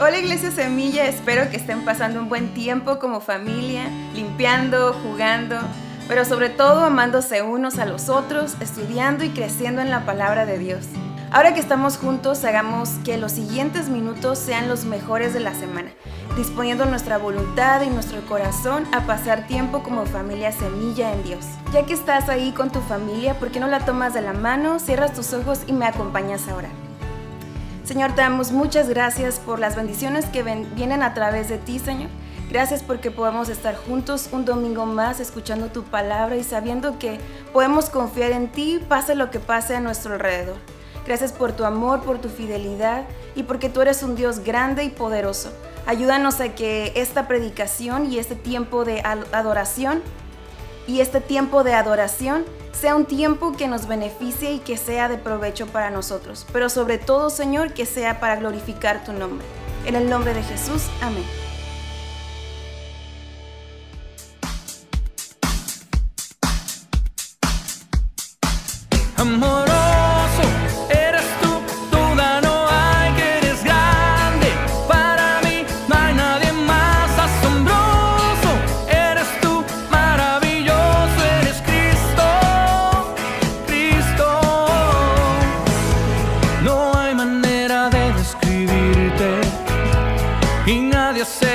Hola Iglesia Semilla, espero que estén pasando un buen tiempo como familia, limpiando, jugando, pero sobre todo amándose unos a los otros, estudiando y creciendo en la palabra de Dios. Ahora que estamos juntos, hagamos que los siguientes minutos sean los mejores de la semana, disponiendo nuestra voluntad y nuestro corazón a pasar tiempo como familia Semilla en Dios. Ya que estás ahí con tu familia, ¿por qué no la tomas de la mano, cierras tus ojos y me acompañas a orar? Señor, te damos muchas gracias por las bendiciones que vienen a través de ti, Señor. Gracias porque podemos estar juntos un domingo más escuchando tu palabra y sabiendo que podemos confiar en ti, pase lo que pase a nuestro alrededor. Gracias por tu amor, por tu fidelidad y porque tú eres un Dios grande y poderoso. Ayúdanos a que esta predicación y este tiempo de adoración sea un tiempo que nos beneficie y que sea de provecho para nosotros. Pero sobre todo, Señor, que sea para glorificar tu nombre. En el nombre de Jesús, amén. Amoroso, eres tú, duda no hay que eres grande. Para mí no hay nadie más asombroso. Eres tú, maravilloso, eres Cristo, Cristo. No hay manera de describirte y nadie se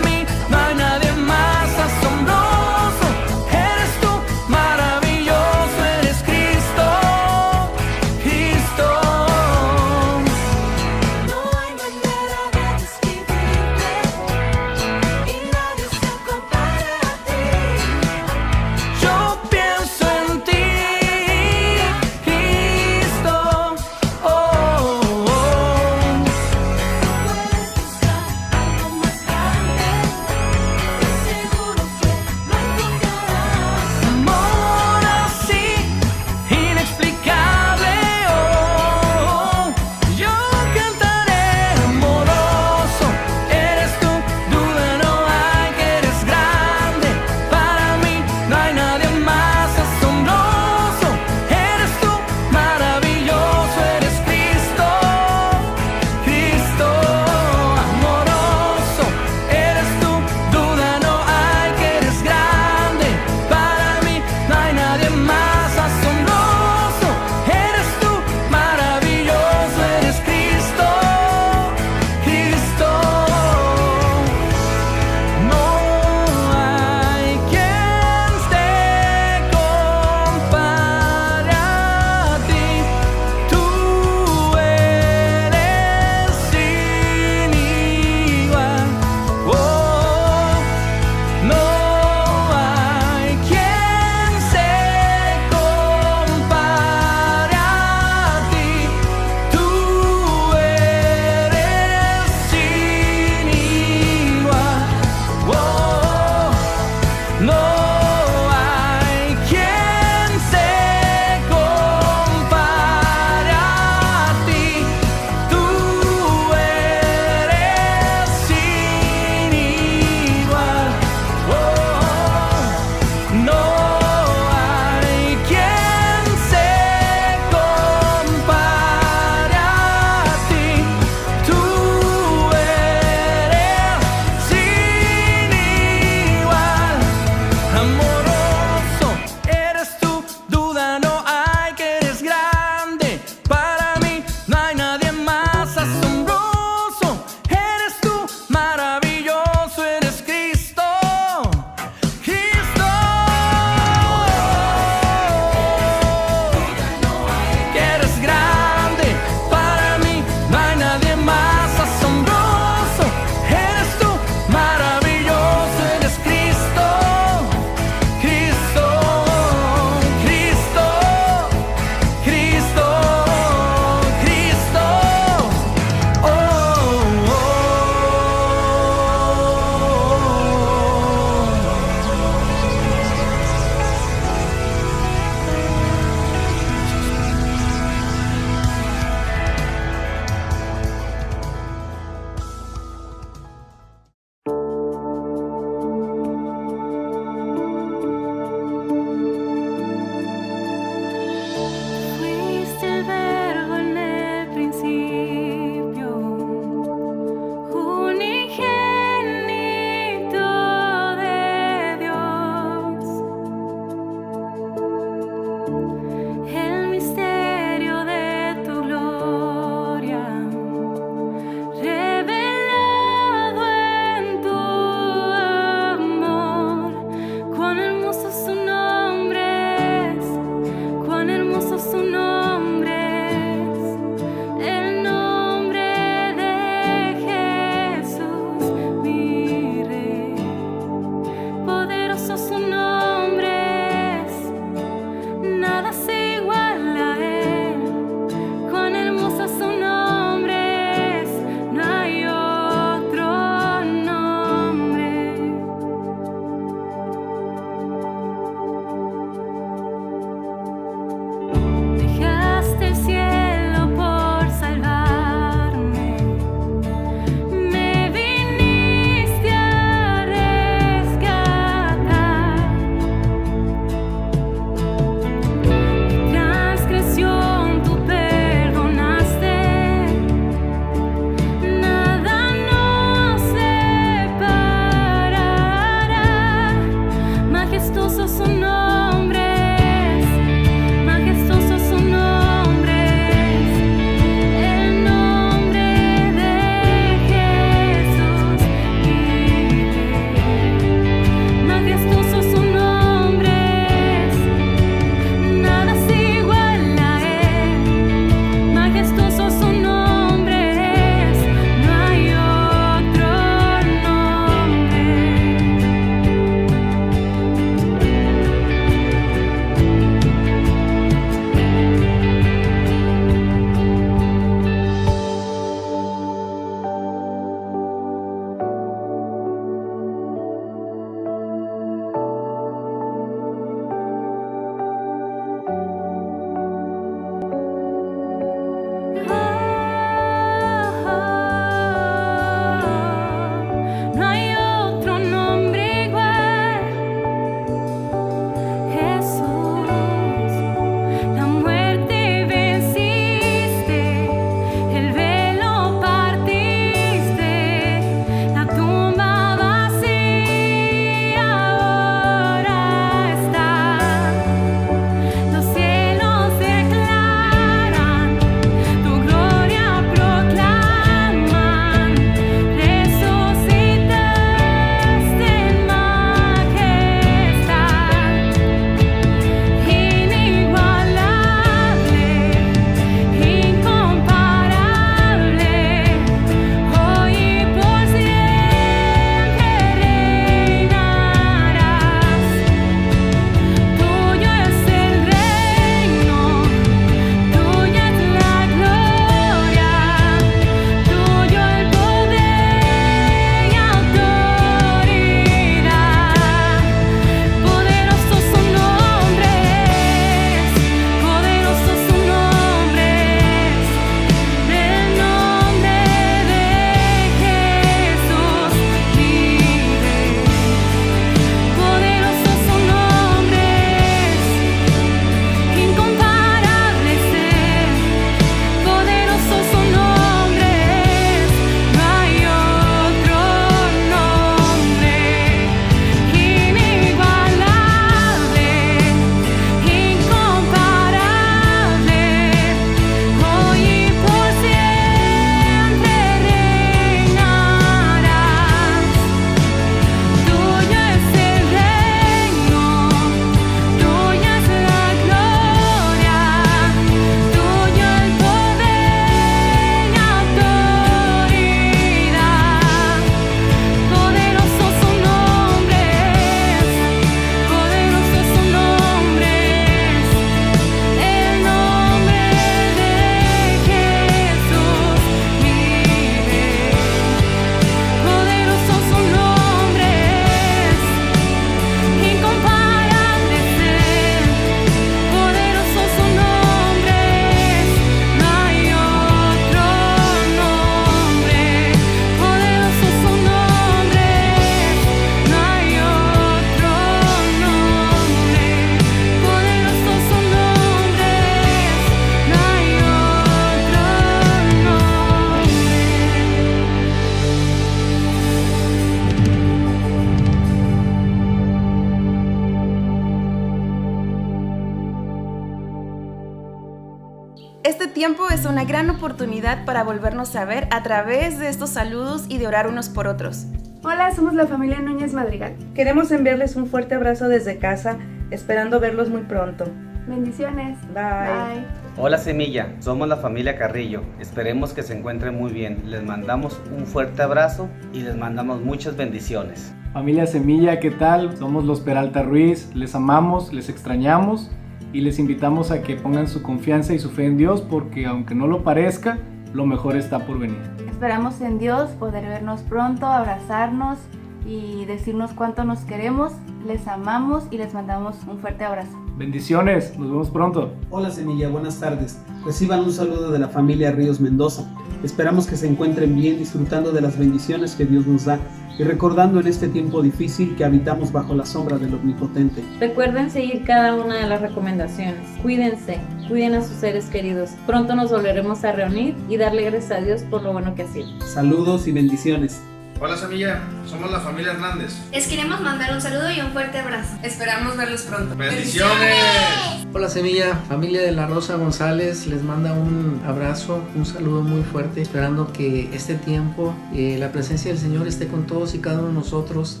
este tiempo es una gran oportunidad para volvernos a ver a través de estos saludos y de orar unos por otros. Hola, somos la familia Núñez Madrigal. Queremos enviarles un fuerte abrazo desde casa, esperando verlos muy pronto. Bendiciones. Bye. Hola Semilla, somos la familia Carrillo. Esperemos que se encuentren muy bien. Les mandamos un fuerte abrazo y les mandamos muchas bendiciones. Familia Semilla, ¿qué tal? Somos los Peralta Ruiz. Les amamos, les extrañamos y les invitamos a que pongan su confianza y su fe en Dios, porque aunque no lo parezca, lo mejor está por venir. Esperamos en Dios poder vernos pronto, abrazarnos y decirnos cuánto nos queremos. Les amamos y les mandamos un fuerte abrazo. Bendiciones, nos vemos pronto. Hola Semilla, buenas tardes. Reciban un saludo de la familia Ríos Mendoza. Esperamos que se encuentren bien, disfrutando de las bendiciones que Dios nos da y recordando en este tiempo difícil que habitamos bajo la sombra del Omnipotente. Recuerden seguir cada una de las recomendaciones. Cuídense, cuiden a sus seres queridos. Pronto nos volveremos a reunir y darle gracias a Dios por lo bueno que ha sido. Saludos y bendiciones. Hola Semilla, somos la familia Hernández. Les queremos mandar un saludo y un fuerte abrazo. Esperamos verlos pronto. ¡Bendiciones! Hola Semilla, familia de la Rosa González les manda un abrazo, un saludo muy fuerte, esperando que este tiempo la presencia del Señor esté con todos y cada uno de nosotros.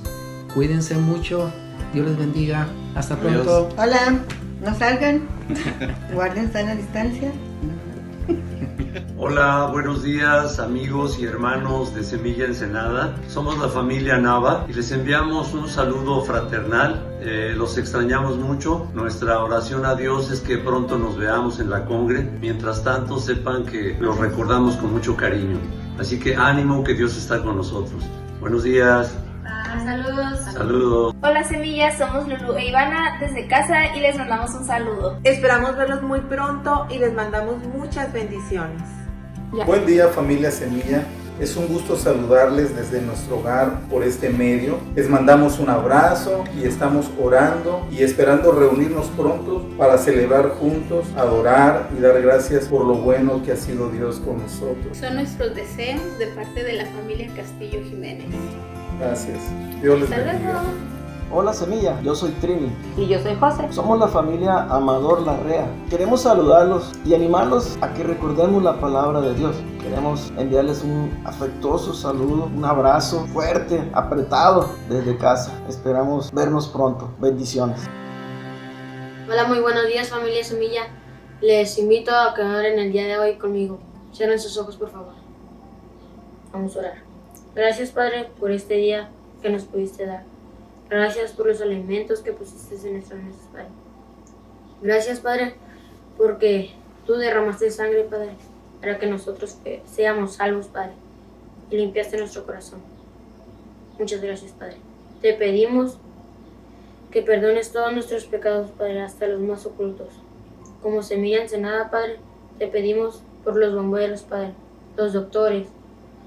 Cuídense mucho, Dios les bendiga, hasta pronto. Hola, no salgan, guarden sana distancia. Hola, buenos días amigos y hermanos de Semilla Ensenada. Somos la familia Nava y les enviamos un saludo fraternal. Los extrañamos mucho. Nuestra oración a Dios es que pronto nos veamos en la congre. Mientras tanto, sepan que los recordamos con mucho cariño. Así que ánimo, que Dios está con nosotros. Buenos días. Saludos. Saludos. Hola Semillas, somos Lulu e Ivana desde casa y les mandamos un saludo. Esperamos verlos muy pronto y les mandamos muchas bendiciones. Buen día familia Semilla, es un gusto saludarles desde nuestro hogar por este medio. Les mandamos un abrazo y estamos orando y esperando reunirnos pronto para celebrar juntos, adorar y dar gracias por lo bueno que ha sido Dios con nosotros. Son nuestros deseos de parte de la familia Castillo Jiménez. Gracias, Dios les bendiga. Hola Semilla, yo soy Trini. Y yo soy José. Somos la familia Amador Larrea. Queremos saludarlos y animarlos a que recordemos la palabra de Dios. Queremos enviarles un afectuoso saludo, un abrazo fuerte, apretado desde casa. Esperamos vernos pronto. Bendiciones. Hola, muy buenos días familia Semilla. Les invito a que oren el día de hoy conmigo. Cierren sus ojos por favor. Vamos a orar. Gracias Padre por este día que nos pudiste dar. Gracias por los alimentos que pusiste en nuestras mesas, Padre. Gracias, Padre, porque tú derramaste sangre, Padre, para que nosotros seamos salvos, Padre, y limpiaste nuestro corazón. Muchas gracias, Padre. Te pedimos que perdones todos nuestros pecados, Padre, hasta los más ocultos. Como Semilla Ensenada, Padre, te pedimos por los bomberos, Padre, los doctores,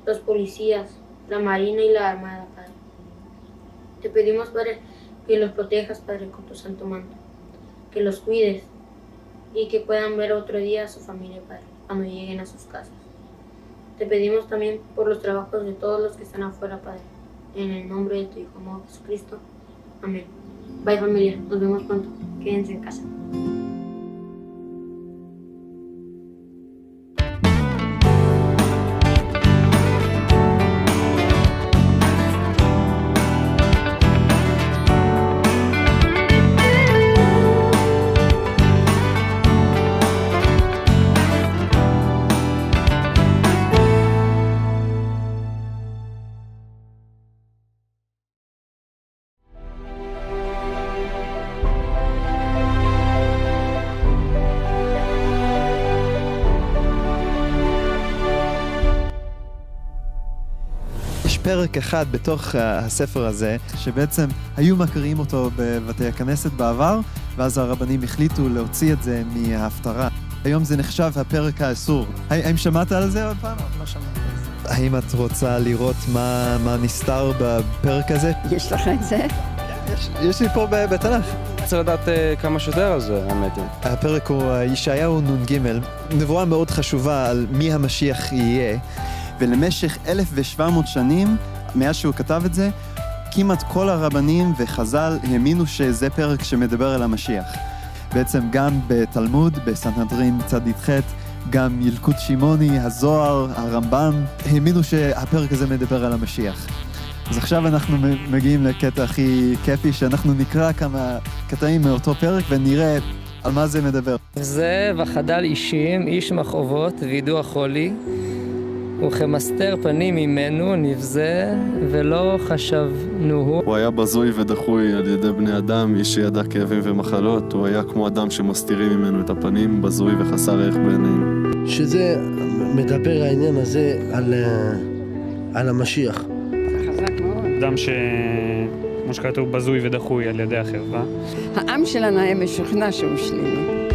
los policías, la Marina y la Armada, Padre. Te pedimos, Padre, que los protejas, Padre, con tu santo manto, que los cuides y que puedan ver otro día a su familia, Padre, cuando lleguen a sus casas. Te pedimos también por los trabajos de todos los que están afuera, Padre, en el nombre de tu Hijo amado Jesucristo. Amén. Bye familia, nos vemos pronto. Quédense en casa. יש פרק אחד בתוך הספר הזה, שבעצם היו מקריאים אותו בבתי הכנסת בעבר, ואז הרבנים החליטו להוציא את זה מההפטרה. היום זה נחשב הפרק האסור. האם שמעת על זה עוד פעם? לא שמעת על זה. האם את רוצה לראות מה נסתר בפרק הזה? יש לך את זה? יש לי פה בתנ"ך. רוצה לדעת כמה שיותר על זה, האמת. הפרק הוא ישעיהו נ"ג, נבואה מאוד חשובה על מי המשיח יהיה. ולמשך 1,700 שנים, מאז שהוא כתב את זה, כמעט כל הרבנים וחז"ל האמינו שזה פרק שמדבר על המשיח. בעצם גם בתלמוד, בסנהדרין צ"ח, גם ילקוט שמעוני, הזוהר, הרמב"ם, האמינו שהפרק הזה מדבר על המשיח. אז עכשיו אנחנו מגיעים לקטע הכי כיפי, שאנחנו נקרא כמה קטעים מאותו פרק ונראה על מה זה מדבר. זה וחדל אישים, איש מכאובות וידוע חולי, וכמסתר פנים ממנו נבזה ולא חשבנוהו. הוא היה בזוי ודחוי על ידי בני אדם, איש שידע כאבים ומחלות. הוא היה כמו אדם שמסתירים ממנו את הפנים, בזוי וחסר ערך בעינינו. שזה מדבר העניין הזה על המשיח. אדם כמו שכתוב בזוי ודחוי על ידי החברה. העם שלנו היה משוכנע שהוא שלילי.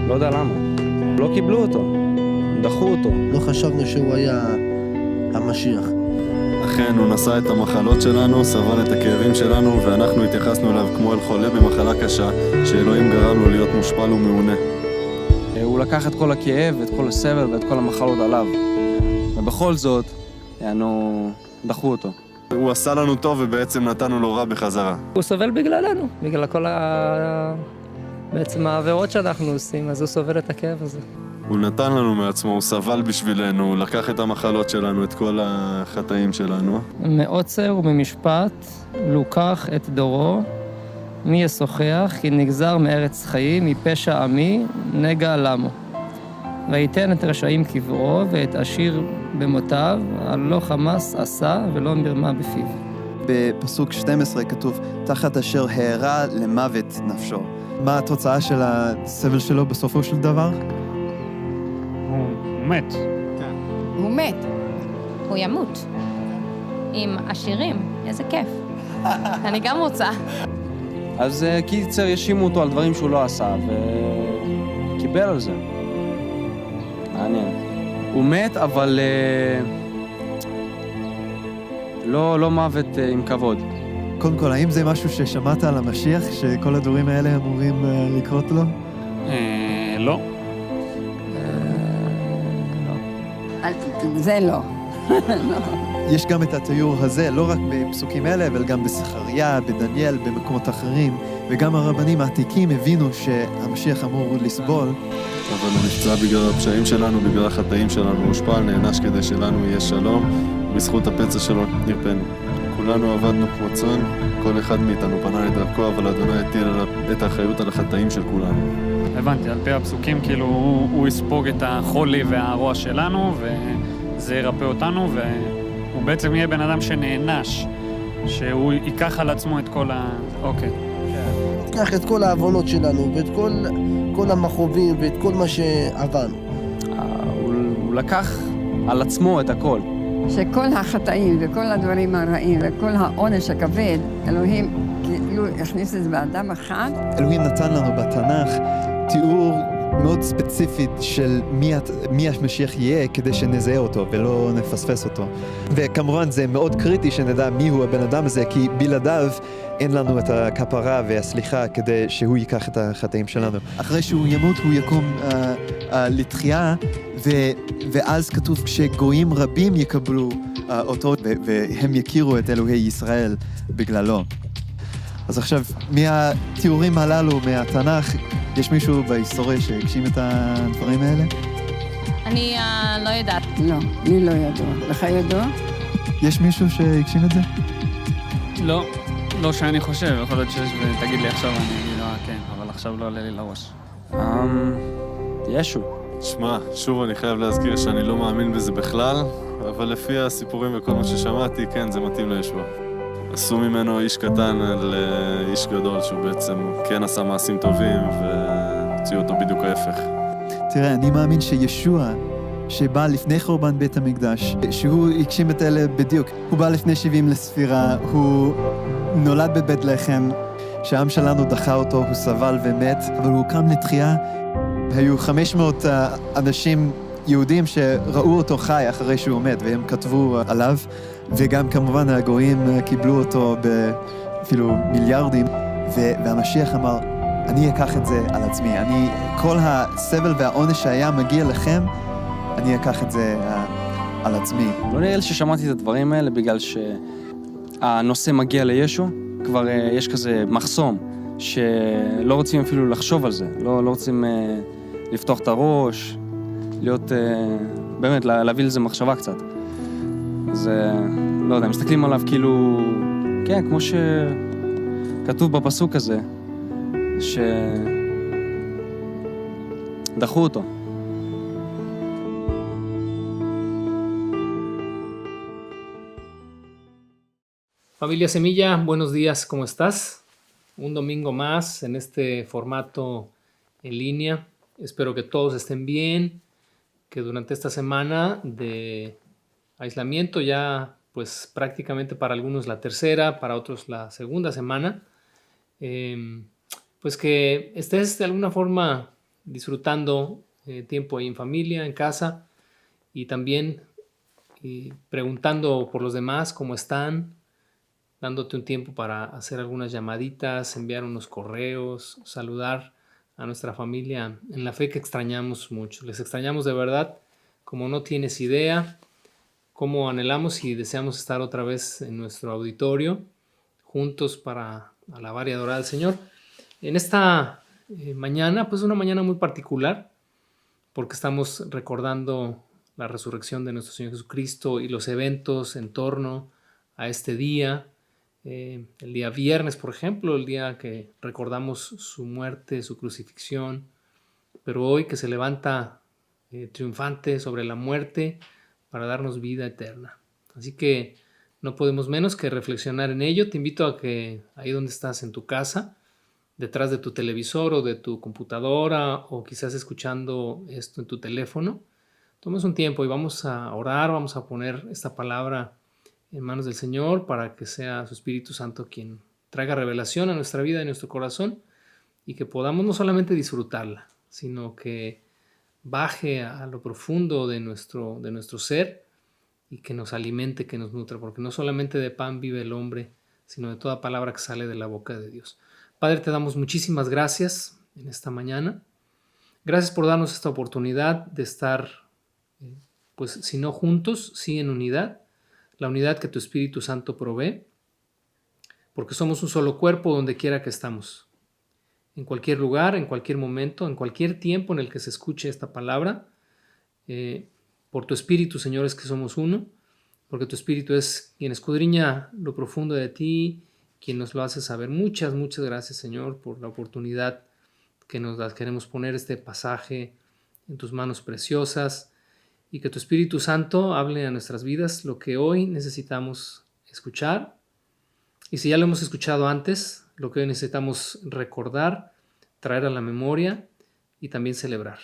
לא יודע למה. לא קיבלו אותו. דחו אותו. לא חשבנו שהוא היה המשיח. אכן, הוא נשא את המחלות שלנו, סבל את הכאבים שלנו, ואנחנו התייחסנו אליו כמו אל חולה במחלה קשה, שאלוהים גרם לו להיות מושפל ומעונה. הוא לקח את כל הכאב, את כל הסבל ואת כל המחלות עליו. ובכל זאת, דחו אותו. הוא עשה לנו טוב ובעצם נתנו לו רע בחזרה. הוא סובל בגללנו, בגלל כל בעצם העבירות שאנחנו עושים, אז הוא סובל את הכאב הזה. הוא נתן לנו מעצמו, הוא סבל בשבילנו, הוא לקח את המחלות שלנו, את כל החטאים שלנו. מעוצר וממשפט לוקח את דורו, מי ישוחח, כי נגזר מארץ חיים, מפשע עמי, נגע למו. ויתן את רשעים קברו, ואת עשיר במותיו, הלא חמס עשה ולא מרמה בפיו. בפסוק 12 כתוב, תחת אשר הערה למוות נפשו. מה התוצאה של הסבל שלו בסופו של דבר? הוא מת. הוא מת. הוא ימות. עם עשירים. איזה כיף. אני גם רוצה. אז קיצר ישימו אותו על דברים שהוא לא עשה, וקיבל על זה. מעניין. הוא מת, אבל לא מוות עם כבוד. קודם כל, האם זה משהו ששמעת על המשיח, שכל הדברים האלה אמורים לקרות לו? לא. זה לא. יש גם את התיאור הזה, לא רק בפסוקים אלה, אבל גם בסחריה, בדניאל, במקומות אחרים, וגם הרבנים העתיקים הבינו שהמשיח אמור לסבול. אבל הוא נפצע בגלל הפשעים שלנו, בגלל החטאים שלנו, הוא הושפל, נענש כדי שלנו יהיה שלום, בזכות הפצע שלו נרפאנו. כולנו עבדנו כמו צאן, כל אחד מאיתנו פנה לדרכו, אבל אדוני הטיל עליו את האחריות על החטאים של כולנו. הבנתי, על פי הפסוקים, כאילו הוא יספוג את החולי והרוע שלנו, וזה ירפא אותנו, והוא בעצם יהיה בן אדם שנענש, שהוא ייקח על עצמו את כל אוקיי. ייקח את כל העוונות שלנו, ואת כל המכאובים, ואת כל מה שעברנו. הוא לקח על עצמו את הכל. שכל החטאים וכל הדברים הרעים וכל העונש הכבד, אלוהים כאילו הכניס את זה באדם אחד. אלוהים נתן לנו בתנ"ך תיאור מאוד ספציפית של מי המשיח יהיה כדי שנזהה אותו ולא נפספס אותו. וכמובן זה מאוד קריטי שנדע מיהו הבן אדם הזה, כי בלעדיו אין לנו את הכפרה והסליחה כדי שהוא ייקח את החטאים שלנו. אחרי שהוא ימות הוא יקום לתחייה, ואז כתוב כשגויים רבים יקבלו אותו והם יכירו את אלוהי ישראל בגללו. אז עכשיו, מהתיאורים הללו, מהתנ"ך, יש מישהו בהיסטוריה שהגשים את הדברים האלה? אני לא יודעת. לא, אני לא ידוע. לך ידוע? יש מישהו שהגשים את זה? לא שאני חושב, יכול להיות שיש ותגיד לי עכשיו, אני אגיד לו כן, אבל עכשיו לא עולה לי לראש. ישו. שמע, שוב אני חייב להזכיר שאני לא מאמין בזה בכלל, אבל לפי הסיפורים וכל מה ששמעתי, כן, זה מתאים לישוע. עשו ממנו איש קטן על איש גדול, שהוא בעצם כן עשה מעשים טובים, והוציאו אותו בדיוק ההפך. תראה, אני מאמין שישוע, שבא לפני חורבן בית המקדש, שהוא הגשים את אלה בדיוק. הוא בא לפני 70 לספירה, הוא נולד בבית לחם, שהעם שלנו דחה אותו, הוא סבל ומת, אבל הוא קם לתחייה. היו 500 אנשים יהודים שראו אותו חי אחרי שהוא מת, והם כתבו עליו, וגם כמובן הגויים קיבלו אותו אפילו מיליארדים, והמשיח אמר, אני אקח את זה על עצמי, כל הסבל והעונש שהיה מגיע לכם, אני אקח את זה על עצמי. לא נראה לי ששמעתי את הדברים האלה בגלל שהנושא מגיע לישו, כבר יש כזה מחסום, שלא רוצים אפילו לחשוב על זה, לא רוצים לפתוח את הראש, להיות, באמת, להביא לזה מחשבה קצת. אז לא יודע, מסתכלים עליו כאילו, כן, כמו שכתוב בפסוק הזה, שדחו אותו. Familia Semilla, buenos días, ¿cómo estás? Un domingo más en este formato en línea. Espero que todos estén bien, que durante esta semana de aislamiento, ya pues prácticamente para algunos la tercera, para otros la segunda semana, pues que estés de alguna forma disfrutando tiempo ahí en familia, en casa, y también preguntando por los demás cómo están, dándote un tiempo para hacer algunas llamaditas, enviar unos correos, saludar a nuestra familia en la fe que extrañamos mucho. Les extrañamos de verdad, como no tienes idea, cómo anhelamos y deseamos estar otra vez en nuestro auditorio, juntos para alabar y adorar al Señor. En esta mañana, pues una mañana muy particular, porque estamos recordando la resurrección de nuestro Señor Jesucristo y los eventos en torno a este día. El día viernes, por ejemplo, el día que recordamos su muerte, su crucifixión, pero hoy que se levanta triunfante sobre la muerte para darnos vida eterna. Así que no podemos menos que reflexionar en ello. Te invito a que ahí donde estás en tu casa, detrás de tu televisor o de tu computadora, o quizás escuchando esto en tu teléfono, tomes un tiempo y vamos a orar, vamos a poner esta palabra en manos del Señor para que sea su Espíritu Santo quien traiga revelación a nuestra vida y a nuestro corazón, y que podamos no solamente disfrutarla, sino que baje a lo profundo de nuestro ser y que nos alimente, que nos nutra, porque no solamente de pan vive el hombre, sino de toda palabra que sale de la boca de Dios. Padre, te damos muchísimas gracias en esta mañana. Gracias por darnos esta oportunidad de estar, pues si no juntos, sí en unidad, la unidad que tu Espíritu Santo provee, porque somos un solo cuerpo donde quiera que estamos. En cualquier lugar, en cualquier momento, en cualquier tiempo en el que se escuche esta palabra, por tu Espíritu, Señor, es que somos uno, porque tu Espíritu es quien escudriña lo profundo de ti, quien nos lo hace saber. Muchas, muchas gracias, Señor, por la oportunidad que nos das. Queremos poner este pasaje en tus manos preciosas, y que tu Espíritu Santo hable a nuestras vidas lo que hoy necesitamos escuchar. Y si ya lo hemos escuchado antes, lo que hoy necesitamos recordar, traer a la memoria y también celebrar.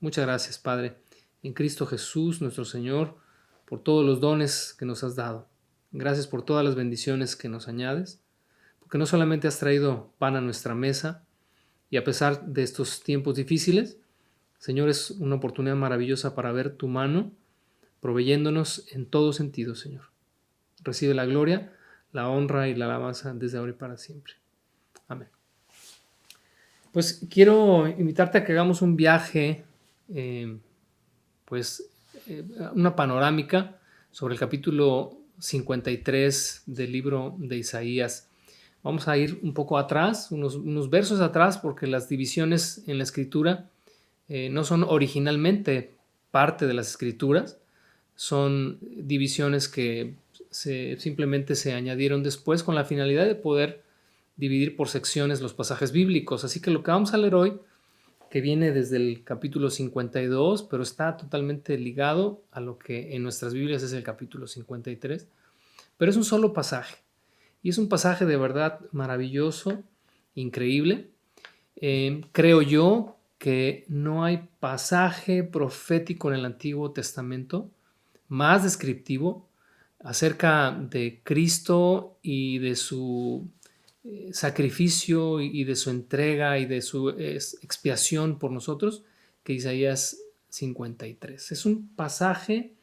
Muchas gracias, Padre, en Cristo Jesús, nuestro Señor, por todos los dones que nos has dado. Gracias por todas las bendiciones que nos añades, porque no solamente has traído pan a nuestra mesa, y a pesar de estos tiempos difíciles, Señor, es una oportunidad maravillosa para ver tu mano proveyéndonos en todo sentido, Señor. Recibe la gloria, la honra y la alabanza desde ahora y para siempre. Amén. Pues quiero invitarte a que hagamos un viaje, una panorámica sobre el capítulo 53 del libro de Isaías. Vamos a ir un poco atrás, unos versos atrás, porque las divisiones en la Escritura no son originalmente parte de las Escrituras, son divisiones que simplemente se añadieron después con la finalidad de poder dividir por secciones los pasajes bíblicos. Así que lo que vamos a leer hoy, que viene desde el capítulo 52, pero está totalmente ligado a lo que en nuestras Biblias es el capítulo 53, pero es un solo pasaje, y es un pasaje de verdad maravilloso, increíble. Creo yo que no hay pasaje profético en el Antiguo Testamento más descriptivo acerca de Cristo y de su sacrificio y de su entrega y de su expiación por nosotros que Isaías 53. Es un pasaje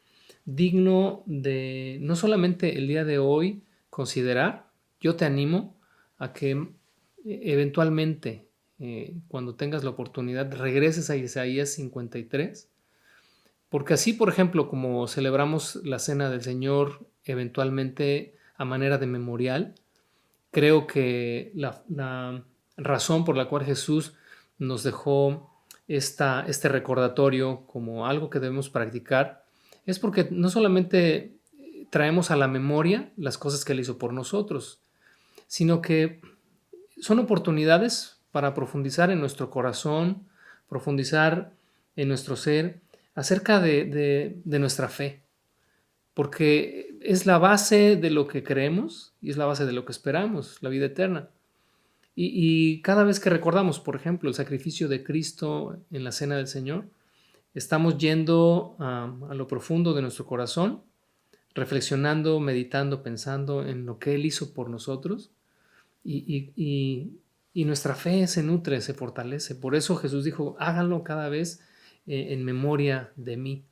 digno de no solamente el día de hoy considerar. Yo te animo a que eventualmente cuando tengas la oportunidad regreses a Isaías 53, porque así, por ejemplo, como celebramos la Cena del Señor eventualmente a manera de memorial, creo que la razón por la cual Jesús nos dejó este recordatorio como algo que debemos practicar, es porque no solamente traemos a la memoria las cosas que Él hizo por nosotros, sino que son oportunidades para profundizar en nuestro corazón, profundizar en nuestro ser acerca de nuestra fe, porque es la base de lo que creemos y es la base de lo que esperamos, la vida eterna. Y cada vez que recordamos, por ejemplo, el sacrificio de Cristo en la Cena del Señor, estamos yendo a lo profundo de nuestro corazón, reflexionando, meditando, pensando en lo que Él hizo por nosotros, y nuestra fe se nutre, se fortalece. Por eso Jesús dijo, háganlo cada vez en memoria de mí.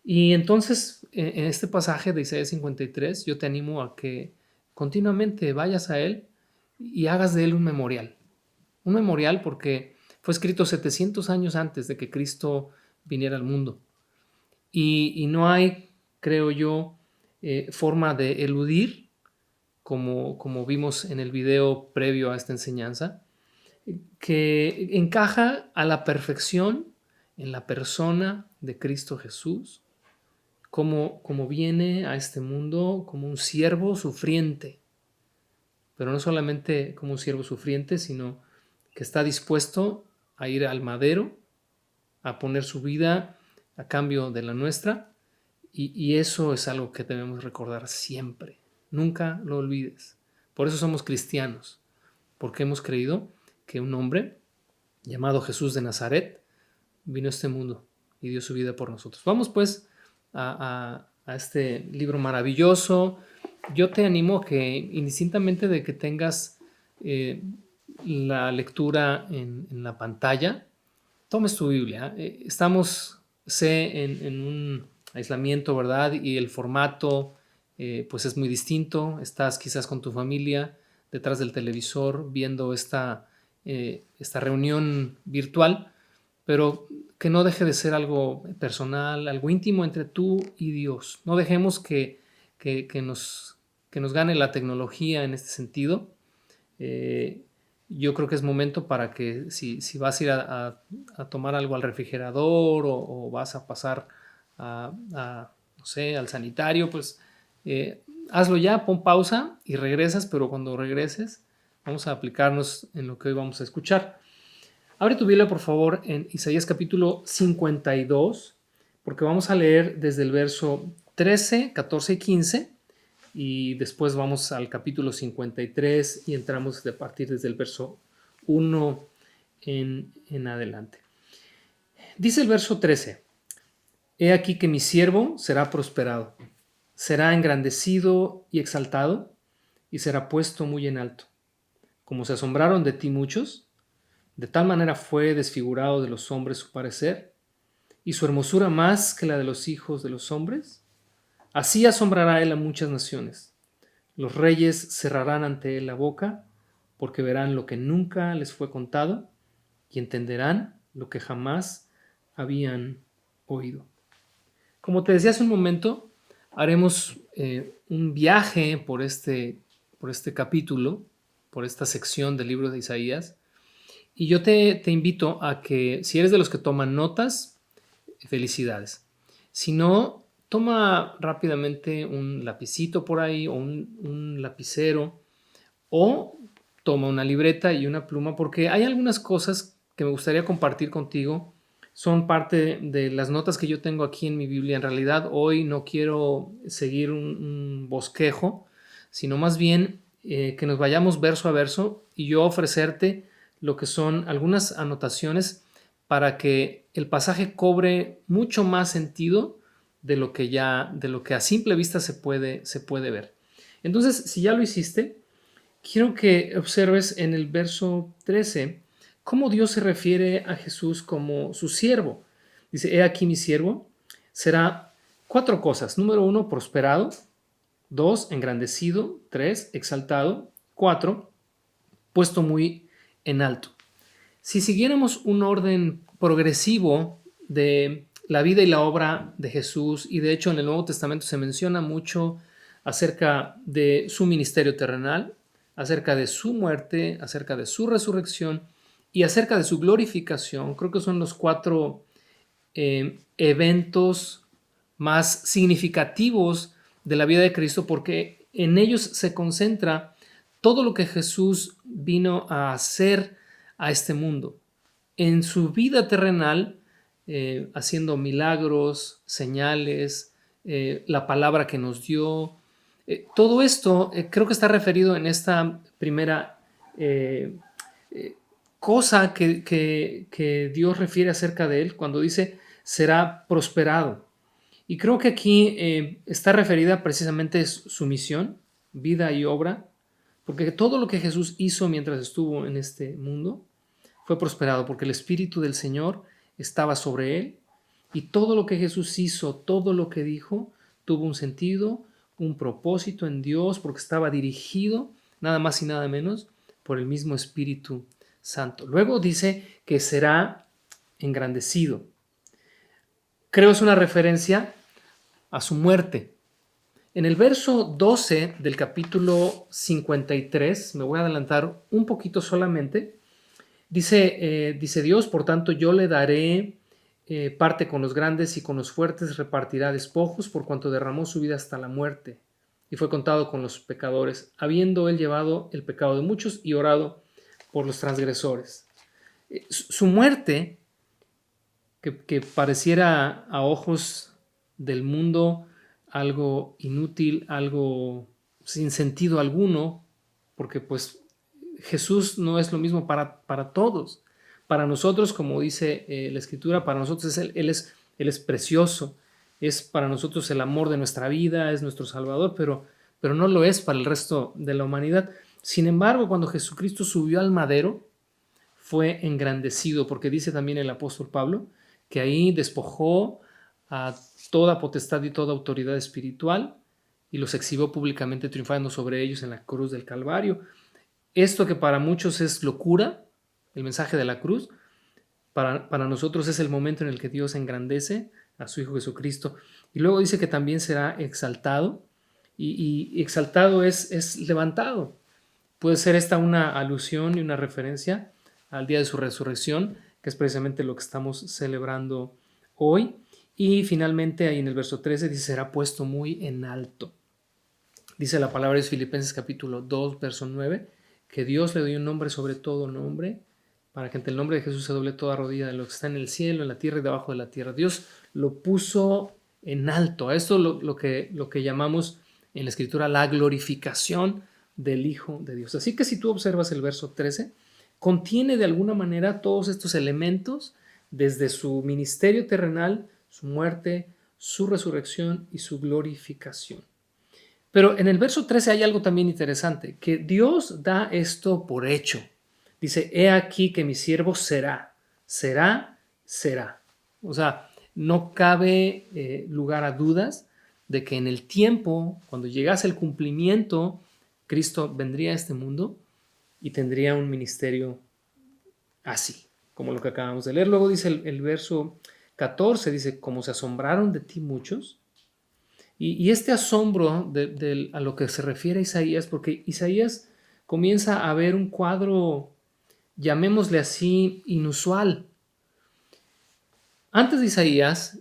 Y entonces, en este pasaje de Isaías 53, yo te animo a que continuamente vayas a Él y hagas de Él un memorial. Un memorial porque fue escrito 700 años antes de que Cristo viniera al mundo. Y no hay, creo yo, forma de eludir, como vimos en el video previo a esta enseñanza, que encaja a la perfección en la persona de Cristo Jesús, como viene a este mundo como un siervo sufriente, pero no solamente como un siervo sufriente, sino que está dispuesto a ir al madero, a poner su vida a cambio de la nuestra, y eso es algo que debemos recordar siempre. Nunca lo olvides. Por eso somos cristianos, porque hemos creído que un hombre llamado Jesús de Nazaret vino a este mundo y dio su vida por nosotros. Vamos pues a este libro maravilloso. Yo te animo que indistintamente de que tengas la lectura en la pantalla, tomes tu Biblia. Estamos en un aislamiento, ¿verdad? Y el formato pues es muy distinto. Estás quizás con tu familia detrás del televisor viendo esta reunión virtual, pero que no deje de ser algo personal, algo íntimo entre tú y Dios. No dejemos que nos gane la tecnología en este sentido. Yo creo que es momento para que si vas a ir a tomar algo al refrigerador o vas a pasar no sé, al sanitario, pues hazlo ya, pon pausa y regresas, pero cuando regreses vamos a aplicarnos en lo que hoy vamos a escuchar. Abre tu Biblia, por favor, en Isaías capítulo 52, porque vamos a leer desde el verso 13, 14 y 15, y después vamos al capítulo 53 y entramos a partir desde el verso 1 en adelante. Dice el verso 13, He aquí que mi siervo será prosperado, será engrandecido y exaltado, y será puesto muy en alto. Como se asombraron de ti muchos, de tal manera fue desfigurado de los hombres su parecer, y su hermosura más que la de los hijos de los hombres. Así asombrará él a muchas naciones. Los reyes cerrarán ante él la boca, porque verán lo que nunca les fue contado, y entenderán lo que jamás habían oído. Como te decía hace un momento, haremos un viaje por este capítulo, por esta sección del libro de Isaías, y yo te invito a que, si eres de los que toman notas, felicidades. Si no, toma rápidamente un lapicito por ahí o un lapicero, o toma una libreta y una pluma, porque hay algunas cosas que me gustaría compartir contigo. Son parte de las notas que yo tengo aquí en mi Biblia. En realidad hoy no quiero seguir un bosquejo, sino más bien que nos vayamos verso a verso y yo ofrecerte lo que son algunas anotaciones para que el pasaje cobre mucho más sentido de lo que a simple vista se puede ver. Entonces, si ya lo hiciste, quiero que observes en el verso 13 cómo Dios se refiere a Jesús como su siervo. Dice, he aquí mi siervo, será 4 cosas. Número 1, prosperado. 2, engrandecido. 3, exaltado. 4, puesto muy en alto. Si siguiéramos un orden progresivo de la vida y la obra de Jesús, y de hecho en el Nuevo Testamento se menciona mucho acerca de su ministerio terrenal, acerca de su muerte, acerca de su resurrección y acerca de su glorificación. Creo que son los 4 eventos más significativos de la vida de Cristo, porque en ellos se concentra todo lo que Jesús vino a hacer a este mundo. En su vida terrenal, haciendo milagros, señales, la palabra que nos dio. Todo esto creo que está referido en esta primera cosa que Dios refiere acerca de él cuando dice será prosperado. Y creo que aquí está referida precisamente su misión, vida y obra, porque todo lo que Jesús hizo mientras estuvo en este mundo fue prosperado, porque el Espíritu del Señor estaba sobre él, y todo lo que Jesús hizo, todo lo que dijo, tuvo un sentido, un propósito en Dios, porque estaba dirigido nada más y nada menos por el mismo Espíritu Santo. Luego dice que será engrandecido. Creo es una referencia a su muerte. En el verso 12 del capítulo 53, me voy a adelantar un poquito solamente, dice Dios, por tanto yo le daré parte con los grandes y con los fuertes repartirá despojos, por cuanto derramó su vida hasta la muerte y fue contado con los pecadores, habiendo él llevado el pecado de muchos y orado por los transgresores. Su muerte, que pareciera a ojos del mundo algo inútil, algo sin sentido alguno, porque pues Jesús no es lo mismo para todos. Para nosotros, como dice la Escritura, para nosotros Él es precioso, es para nosotros el amor de nuestra vida, es nuestro Salvador, pero no lo es para el resto de la humanidad. Sin embargo, cuando Jesucristo subió al madero, fue engrandecido, porque dice también el apóstol Pablo que ahí despojó a toda potestad y toda autoridad espiritual y los exhibió públicamente triunfando sobre ellos en la cruz del Calvario. Esto que para muchos es locura, el mensaje de la cruz, para nosotros es el momento en el que Dios engrandece a su Hijo Jesucristo. Y luego dice que también será exaltado, y exaltado es levantado. Puede ser esta una alusión y una referencia al día de su resurrección, que es precisamente lo que estamos celebrando hoy. Y finalmente ahí en el verso 13 dice, será puesto muy en alto. Dice la palabra de Filipenses capítulo 2, verso 9, que Dios le dio un nombre sobre todo nombre, para que ante el nombre de Jesús se doble toda rodilla de lo que está en el cielo, en la tierra y debajo de la tierra. Dios lo puso en alto. A esto lo que llamamos en la Escritura la glorificación del Hijo de Dios. Así que si tú observas el verso 13, contiene de alguna manera todos estos elementos, desde su ministerio terrenal, su muerte, su resurrección y su glorificación. Pero en el verso 13 hay algo también interesante, que Dios da esto por hecho. Dice, he aquí que mi siervo será. O sea, no cabe lugar a dudas de que en el tiempo, cuando llegase el cumplimiento, Cristo vendría a este mundo y tendría un ministerio así, como lo que acabamos de leer. Luego dice el verso 14, dice, como se asombraron de ti muchos. Y este asombro a lo que se refiere Isaías, porque Isaías comienza a ver un cuadro, llamémosle así, inusual. Antes de Isaías,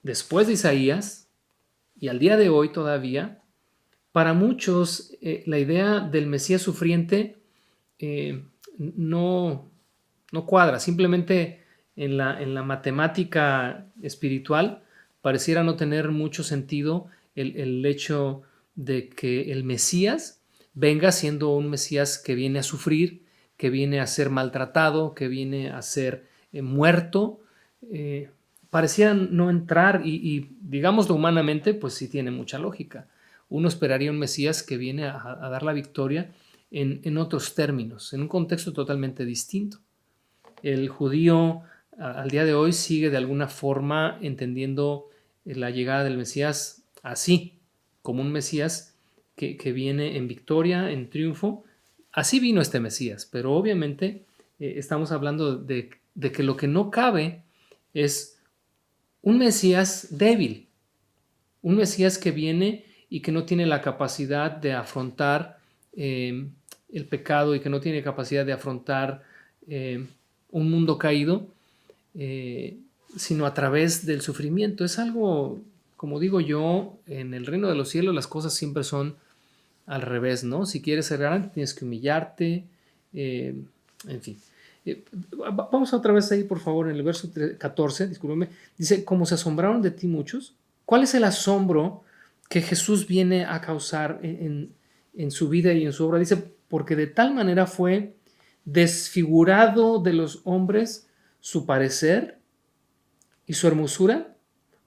después de Isaías, y al día de hoy todavía, para muchos la idea del Mesías sufriente no cuadra. Simplemente en la matemática espiritual pareciera no tener mucho sentido el hecho de que el Mesías venga siendo un Mesías que viene a sufrir, que viene a ser maltratado, que viene a ser muerto. Pareciera no entrar y digámoslo humanamente, pues sí tiene mucha lógica. Uno esperaría un Mesías que viene a dar la victoria en otros términos, en un contexto totalmente distinto. El judío al día de hoy sigue de alguna forma entendiendo la llegada del Mesías así, como un Mesías que viene en victoria, en triunfo. Así vino este Mesías, pero obviamente estamos hablando de que lo que no cabe es un Mesías débil, un Mesías que viene y que no tiene la capacidad de afrontar el pecado y que no tiene capacidad de afrontar un mundo caído, sino a través del sufrimiento. Es algo, como digo yo, en el reino de los cielos las cosas siempre son al revés, ¿no? Si quieres ser grande tienes que humillarte, en fin. Vamos otra vez ahí, por favor, en el verso 14, discúlpeme. Dice, como se asombraron de ti muchos. ¿Cuál es el asombro que Jesús viene a causar en su vida y en su obra? Dice, porque de tal manera fue desfigurado de los hombres su parecer y su hermosura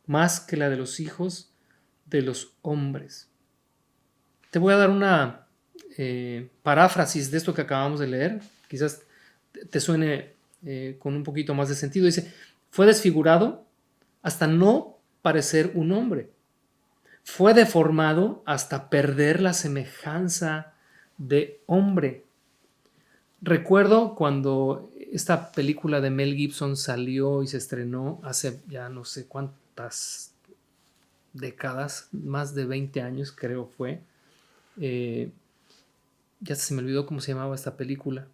más que la de los hijos de los hombres. Te voy a dar una paráfrasis de esto que acabamos de leer. Quizás te suene con un poquito más de sentido. Dice, fue desfigurado hasta no parecer un hombre. Fue deformado hasta perder la semejanza de hombre. Recuerdo cuando esta película de Mel Gibson salió y se estrenó hace ya no sé cuántas décadas, más de 20 años creo fue. Ya se me olvidó cómo se llamaba esta película.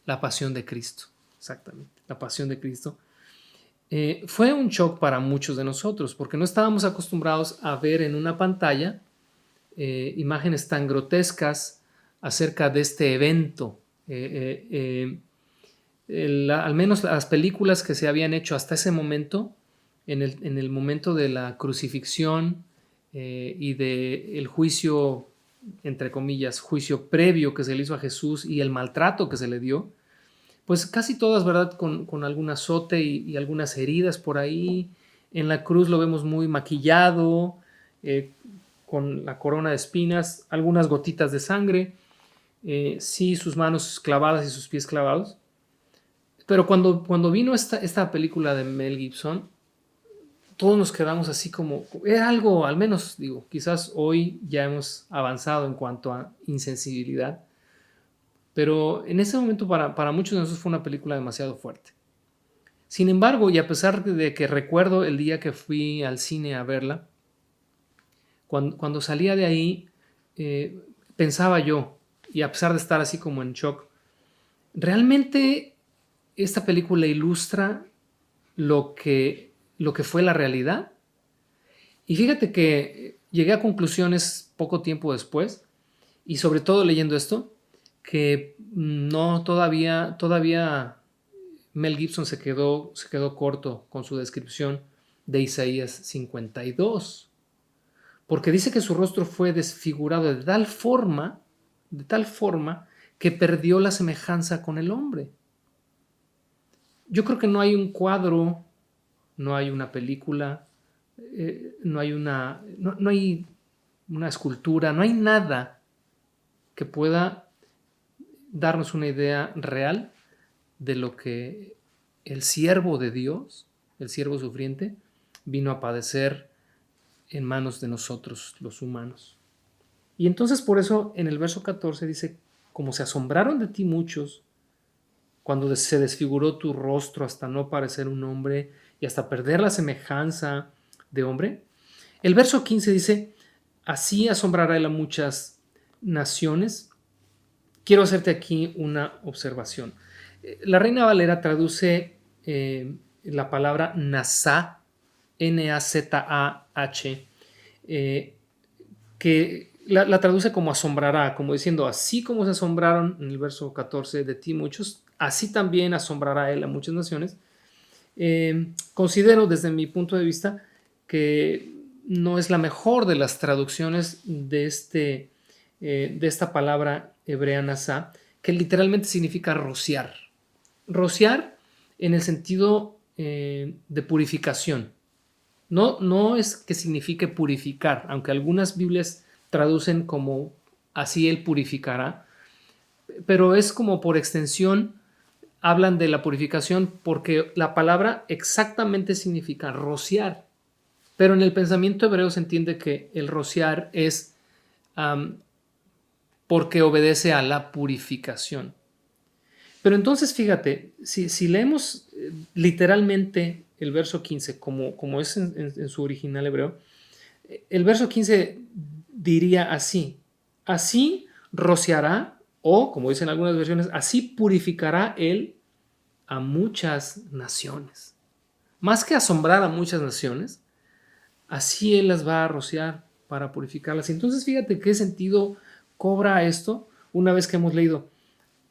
La Pasión de Cristo, exactamente, La Pasión de Cristo. Fue un shock para muchos de nosotros porque no estábamos acostumbrados a ver en una pantalla imágenes tan grotescas acerca de este evento. Al menos las películas que se habían hecho hasta ese momento, en el momento de la crucifixión y del juicio, entre comillas, juicio previo que se le hizo a Jesús y el maltrato que se le dio, pues casi todas, ¿verdad? Con algún azote y algunas heridas por ahí. En la cruz lo vemos muy maquillado, con la corona de espinas, algunas gotitas de sangre, sí, sus manos clavadas y sus pies clavados. Pero cuando vino esta película de Mel Gibson, todos nos quedamos así como, era algo, al menos digo, quizás hoy ya hemos avanzado en cuanto a insensibilidad, pero en ese momento para muchos de nosotros fue una película demasiado fuerte. Sin embargo, y a pesar de que recuerdo el día que fui al cine a verla, cuando salía de ahí, pensaba yo, y a pesar de estar así como en shock, realmente esta película ilustra lo que fue la realidad. Y fíjate que llegué a conclusiones poco tiempo después, y sobre todo leyendo esto, que no todavía Mel Gibson se quedó corto con su descripción de Isaías 52, porque dice que su rostro fue desfigurado de tal forma que perdió la semejanza con el hombre. Yo creo que no hay un cuadro, no hay una película, no hay una escultura, no hay nada que pueda darnos una idea real de lo que el siervo de Dios, el siervo sufriente, vino a padecer en manos de nosotros, los humanos. Y entonces por eso en el verso 14 dice, como se asombraron de ti muchos, cuando se desfiguró tu rostro hasta no parecer un hombre y hasta perder la semejanza de hombre. El verso 15 dice, así asombrará él a muchas naciones. Quiero hacerte aquí una observación. La Reina Valera traduce la palabra Nazah, N-A-Z-A-H, que la traduce como asombrará, como diciendo, así como se asombraron en el verso 14 de ti muchos, así también asombrará él a muchas naciones. Considero desde mi punto de vista que no es la mejor de las traducciones de esta palabra hebrea Nazah, que literalmente significa rociar. Rociar en el sentido de purificación. No es que signifique purificar, aunque algunas Biblias traducen como así él purificará, pero es como por extensión hablan de la purificación porque la palabra exactamente significa rociar, pero en el pensamiento hebreo se entiende que el rociar es porque obedece a la purificación. Pero entonces fíjate, si leemos literalmente el verso 15 como es en su original hebreo, el verso 15 diría así rociará O, como dicen algunas versiones, así purificará Él a muchas naciones. Más que asombrar a muchas naciones, así Él las va a rociar para purificarlas. Entonces fíjate qué sentido cobra esto una vez que hemos leído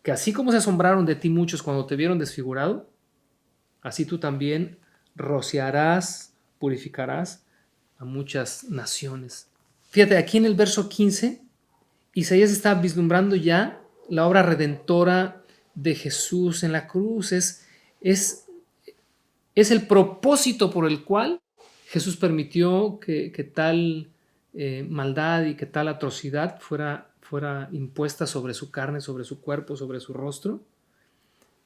que así como se asombraron de ti muchos cuando te vieron desfigurado, así tú también rociarás, purificarás a muchas naciones. Fíjate, aquí en el verso 15, Isaías está vislumbrando ya la obra redentora de Jesús en la cruz. Es el propósito por el cual Jesús permitió que tal maldad y que tal atrocidad fuera impuesta sobre su carne, sobre su cuerpo, sobre su rostro.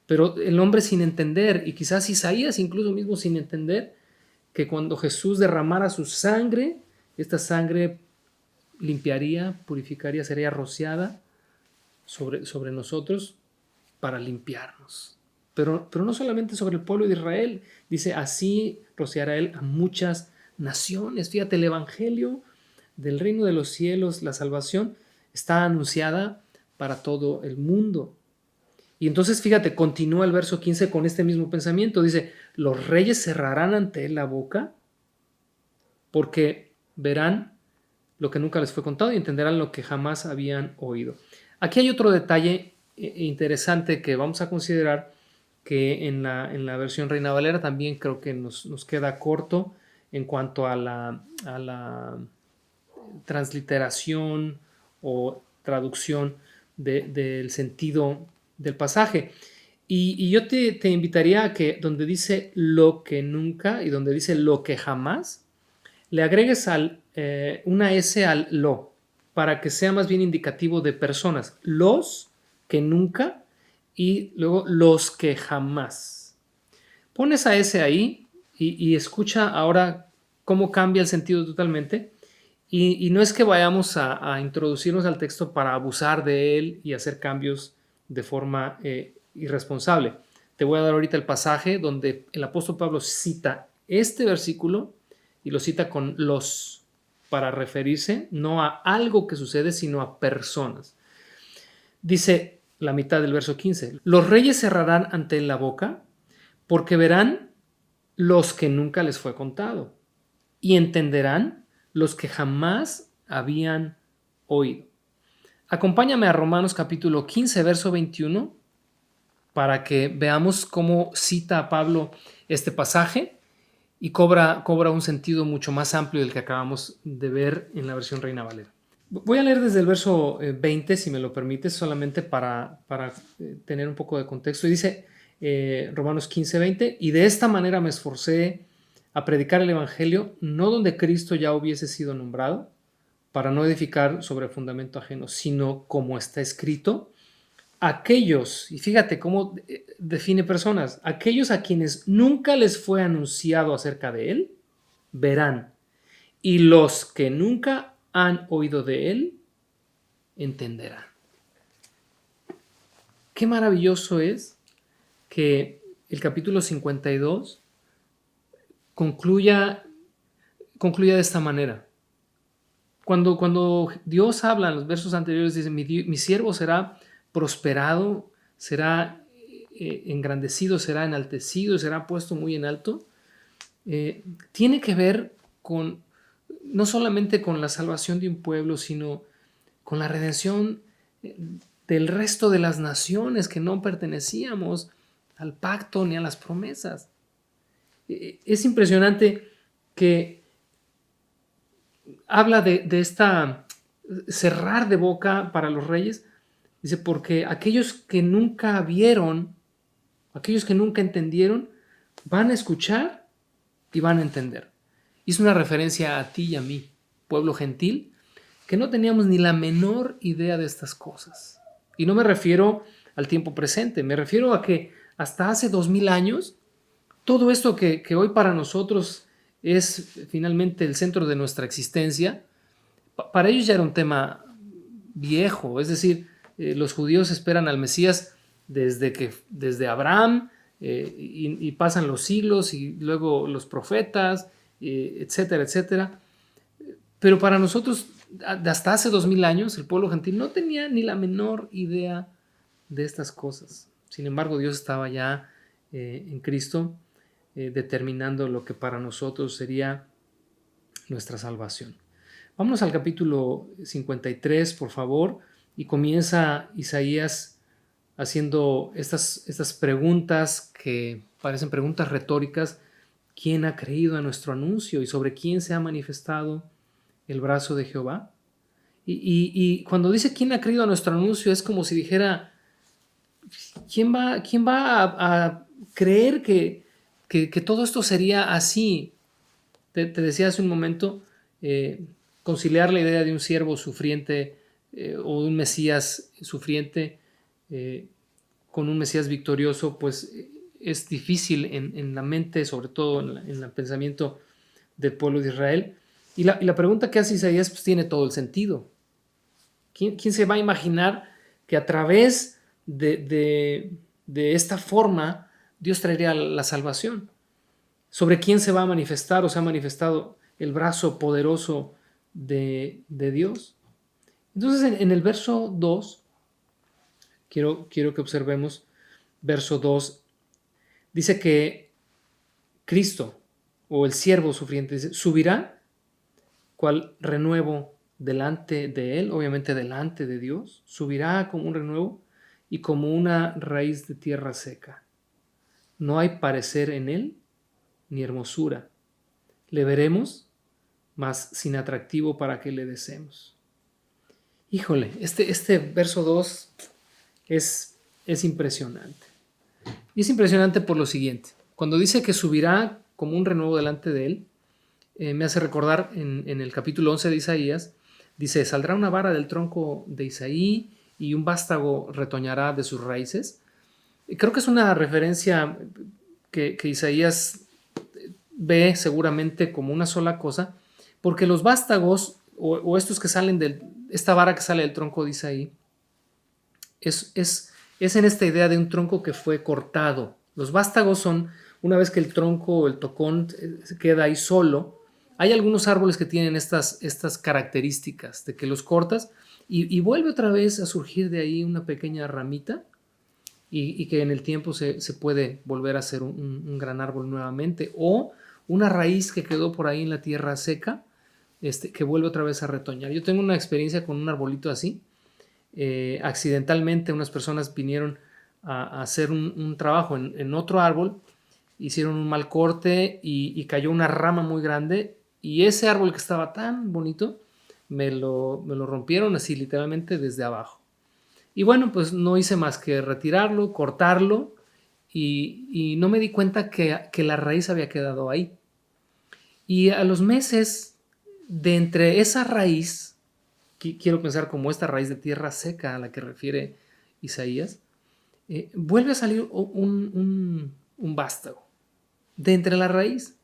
Pero el hombre sin entender, y quizás Isaías incluso mismo sin entender, que cuando Jesús derramara su sangre, esta sangre limpiaría, purificaría, sería rociada sobre nosotros para limpiarnos. Pero no solamente sobre el pueblo de Israel, dice, así rociará Él a muchas naciones. Fíjate, el evangelio del reino de los cielos, la salvación, está anunciada para todo el mundo. Y entonces, fíjate, continúa el verso 15 con este mismo pensamiento. Dice, los reyes cerrarán ante Él la boca porque verán lo que nunca les fue contado y entenderán lo que jamás habían oído. Aquí hay otro detalle interesante que vamos a considerar, que en la versión Reina Valera también creo que nos queda corto en cuanto a la transliteración o traducción del sentido del pasaje. Y yo te invitaría a que donde dice lo que nunca y donde dice lo que jamás, le agregues una S al lo, para que sea más bien indicativo de personas. Los que nunca y luego los que jamás. Pon esa S ahí y escucha ahora cómo cambia el sentido totalmente. Y no es que vayamos a introducirnos al texto para abusar de él y hacer cambios de forma irresponsable. Te voy a dar ahorita el pasaje donde el apóstol Pablo cita este versículo y lo cita con los, para referirse no a algo que sucede, sino a personas. Dice la mitad del verso 15, los reyes cerrarán ante él la boca porque verán los que nunca les fue contado y entenderán los que jamás habían oído. Acompáñame a Romanos capítulo 15, verso 21, para que veamos cómo cita a Pablo este pasaje y cobra un sentido mucho más amplio del que acabamos de ver en la versión Reina Valera. Voy a leer desde el verso 20, si me lo permites, solamente para tener un poco de contexto. Y dice Romanos 15, 20, y de esta manera me esforcé a predicar el evangelio, no donde Cristo ya hubiese sido nombrado, para no edificar sobre fundamento ajeno, sino como está escrito, aquellos, y fíjate cómo define personas, aquellos a quienes nunca les fue anunciado acerca de él, verán, y los que nunca han oído de él, entenderán. Qué maravilloso es que el capítulo 52 concluya de esta manera. Cuando Dios habla en los versos anteriores, dice, mi siervo será prosperado, será engrandecido, será enaltecido, será puesto muy en alto. Tiene que ver no solamente con la salvación de un pueblo, sino con la redención del resto de las naciones que no pertenecíamos al pacto ni a las promesas. Es impresionante que habla de esta cerrar de boca para los reyes. Dice, porque aquellos que nunca vieron, aquellos que nunca entendieron, van a escuchar y van a entender. Es una referencia a ti y a mí, pueblo gentil, que no teníamos ni la menor idea de estas cosas. Y no me refiero al tiempo presente, me refiero a que hasta hace 2000 años, todo esto que hoy para nosotros es finalmente el centro de nuestra existencia, para ellos ya era un tema viejo. Es decir, los judíos esperan al Mesías desde Abraham y pasan los siglos y luego los profetas, etcétera, etcétera. Pero para nosotros hasta hace 2000 años el pueblo gentil no tenía ni la menor idea de estas cosas. Sin embargo, Dios estaba ya en Cristo determinando lo que para nosotros sería nuestra salvación. Vámonos al capítulo 53, por favor, y comienza Isaías haciendo estas preguntas que parecen preguntas retóricas. ¿Quién ha creído a nuestro anuncio y sobre quién se ha manifestado el brazo de Jehová? Y cuando dice quién ha creído a nuestro anuncio, es como si dijera, ¿quién va a creer que todo esto sería así? Te decía hace un momento, conciliar la idea de un siervo sufriente o de un Mesías sufriente con un Mesías victorioso, pues es difícil en la mente, sobre todo en el pensamiento del pueblo de Israel. Y la pregunta que hace Isaías pues tiene todo el sentido. ¿Quién se va a imaginar que a través de esta forma Dios traería la salvación? ¿Sobre quién se va a manifestar o se ha manifestado el brazo poderoso de Dios? Entonces en el verso 2, quiero que observemos verso 2, dice que Cristo o el siervo sufriente dice, subirá cual renuevo delante de él, obviamente delante de Dios, subirá como un renuevo y como una raíz de tierra seca. No hay parecer en él ni hermosura. Le veremos, mas sin atractivo para que le deseemos. Híjole, este verso 2 es impresionante. Y es impresionante por lo siguiente. Cuando dice que subirá como un renuevo delante de él, me hace recordar en el capítulo 11 de Isaías, dice, saldrá una vara del tronco de Isaí y un vástago retoñará de sus raíces. Creo que es una referencia que Isaías ve seguramente como una sola cosa, porque los vástagos o estos que salen esta vara que sale del tronco de Isaí es en esta idea de un tronco que fue cortado. Los vástagos son, una vez que el tronco o el tocón queda ahí solo, hay algunos árboles que tienen estas características de que los cortas y vuelve otra vez a surgir de ahí una pequeña ramita y que en el tiempo se puede volver a hacer un gran árbol nuevamente, o una raíz que quedó por ahí en la tierra seca que vuelve otra vez a retoñar. Yo tengo una experiencia con un arbolito así. Accidentalmente unas personas vinieron a hacer un trabajo en otro árbol, hicieron un mal corte y cayó una rama muy grande y ese árbol que estaba tan bonito me lo rompieron así literalmente desde abajo. Y bueno, pues no hice más que retirarlo, cortarlo y no me di cuenta que la raíz había quedado ahí. Y a los meses de entre esa raíz, quiero pensar como esta raíz de tierra seca a la que refiere Isaías, vuelve a salir un vástago de entre la raíz.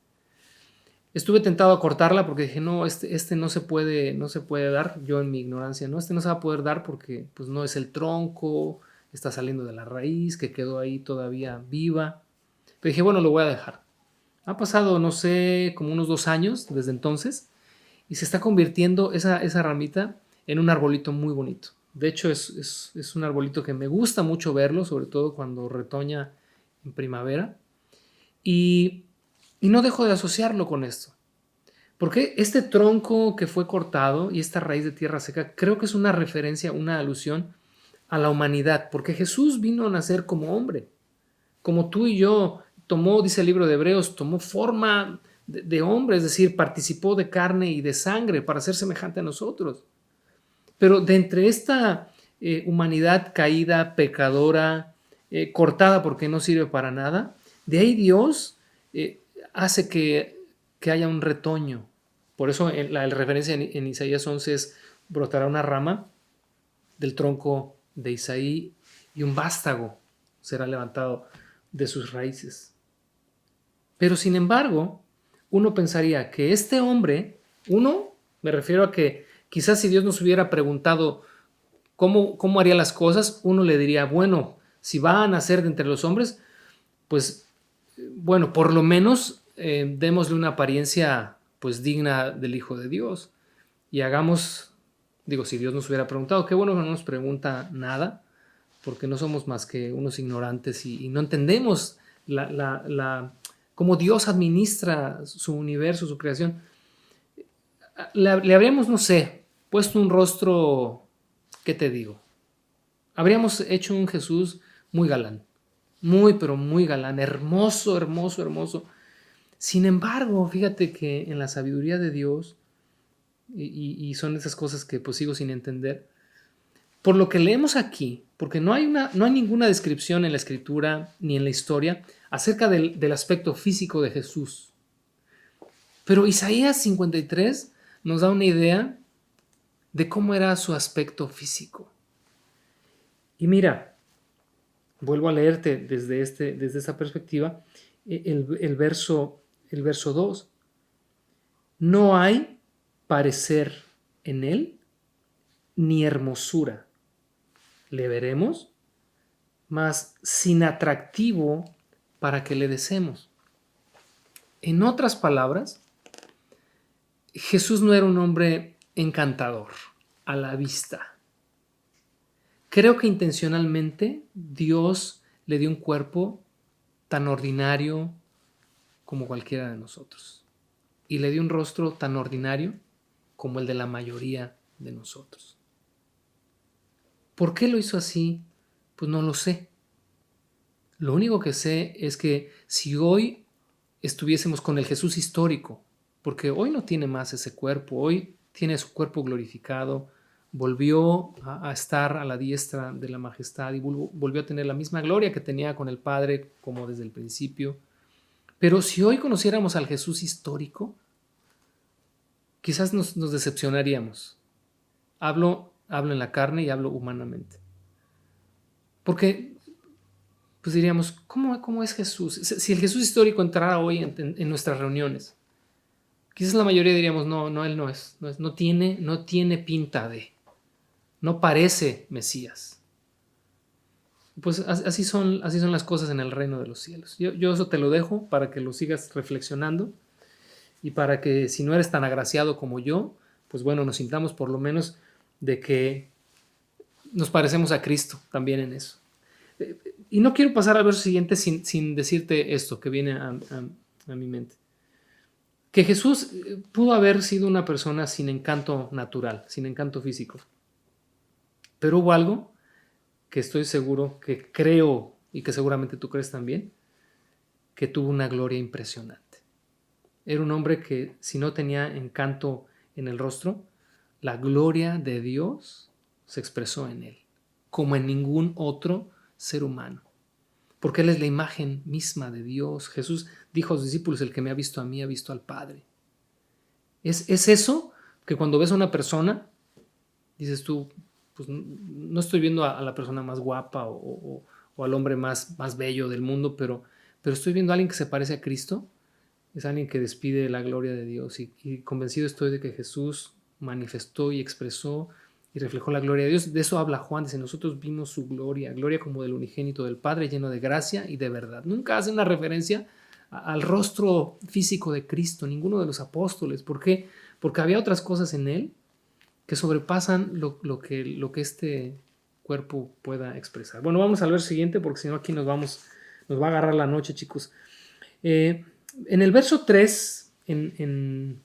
Estuve tentado a cortarla porque dije, no, este no se puede dar, yo en mi ignorancia, no, no se va a poder dar porque pues no es el tronco, está saliendo de la raíz que quedó ahí todavía viva. Pero dije, bueno, lo voy a dejar. Ha pasado, no sé, como unos 2 años desde entonces y se está convirtiendo esa ramita en un arbolito muy bonito. De hecho, es un arbolito que me gusta mucho verlo, sobre todo cuando retoña en primavera. Y no dejo de asociarlo con esto. Porque este tronco que fue cortado y esta raíz de tierra seca, creo que es una referencia, una alusión a la humanidad. Porque Jesús vino a nacer como hombre. Como tú y yo, dice el libro de Hebreos, tomó forma de hombre, es decir, participó de carne y de sangre para ser semejante a nosotros. Pero de entre esta humanidad caída, pecadora, cortada porque no sirve para nada, de ahí Dios hace que haya un retoño. Por eso la referencia en Isaías 11 es brotará una rama del tronco de Isaí y un vástago será levantado de sus raíces. Pero sin embargo, uno pensaría que este hombre, me refiero a que quizás si Dios nos hubiera preguntado cómo haría las cosas, uno le diría, bueno, si va a nacer de entre los hombres, pues, bueno, por lo menos démosle una apariencia pues digna del Hijo de Dios y hagamos Digo, si Dios nos hubiera preguntado, qué bueno que no nos pregunta nada, porque no somos más que unos ignorantes y no entendemos cómo Dios administra su universo, su creación. Le habríamos, no sé, puesto un rostro, ¿qué te digo? Habríamos hecho un Jesús muy galán, muy, pero muy galán, hermoso, hermoso, hermoso. Sin embargo, fíjate que en la sabiduría de Dios, y son esas cosas que pues sigo sin entender, por lo que leemos aquí, porque no hay ninguna descripción en la Escritura ni en la historia acerca del aspecto físico de Jesús. Pero Isaías 53 nos da una idea de cómo era su aspecto físico. Y mira, vuelvo a leerte desde esta perspectiva el verso 2. No hay parecer en él ni hermosura. Le veremos, mas sin atractivo para que le deseemos. En otras palabras, Jesús no era un hombre encantador a la vista. Creo que intencionalmente Dios le dio un cuerpo tan ordinario como cualquiera de nosotros. Y le dio un rostro tan ordinario como el de la mayoría de nosotros. ¿Por qué lo hizo así? Pues no lo sé. Lo único que sé es que si hoy estuviésemos con el Jesús histórico, porque hoy no tiene más ese cuerpo, hoy tiene su cuerpo glorificado, volvió a estar a la diestra de la majestad y volvió a tener la misma gloria que tenía con el Padre como desde el principio. Pero si hoy conociéramos al Jesús histórico, quizás nos decepcionaríamos. Hablo en la carne y hablo humanamente. Porque pues diríamos, ¿cómo es Jesús? Si el Jesús histórico entrara hoy en nuestras reuniones, quizás la mayoría diríamos, no, él no tiene pinta de, no parece Mesías. Pues así son las cosas en el reino de los cielos. Yo eso te lo dejo para que lo sigas reflexionando y para que si no eres tan agraciado como yo, pues bueno, nos sintamos por lo menos de que nos parecemos a Cristo también en eso. Y no quiero pasar al verso siguiente sin decirte esto que viene a mi mente. Que Jesús pudo haber sido una persona sin encanto natural, sin encanto físico. Pero hubo algo que estoy seguro, que creo y que seguramente tú crees también, que tuvo una gloria impresionante. Era un hombre que si no tenía encanto en el rostro, la gloria de Dios se expresó en él, como en ningún otro ser humano. Porque él es la imagen misma de Dios. Jesús dijo a sus discípulos, el que me ha visto a mí, ha visto al Padre. Es eso que cuando ves a una persona, dices tú, pues no estoy viendo a la persona más guapa o al hombre más bello del mundo, pero estoy viendo a alguien que se parece a Cristo. Es alguien que despide la gloria de Dios y convencido estoy de que Jesús manifestó y expresó y reflejó la gloria de Dios. De eso habla Juan, dice, nosotros vimos su gloria como del unigénito del Padre, lleno de gracia y de verdad. Nunca hace una referencia al rostro físico de Cristo, ninguno de los apóstoles. ¿Por qué? Porque había otras cosas en él que sobrepasan lo que este cuerpo pueda expresar. Bueno, vamos al verso siguiente porque si no aquí nos va a agarrar la noche, chicos. En el verso 3 en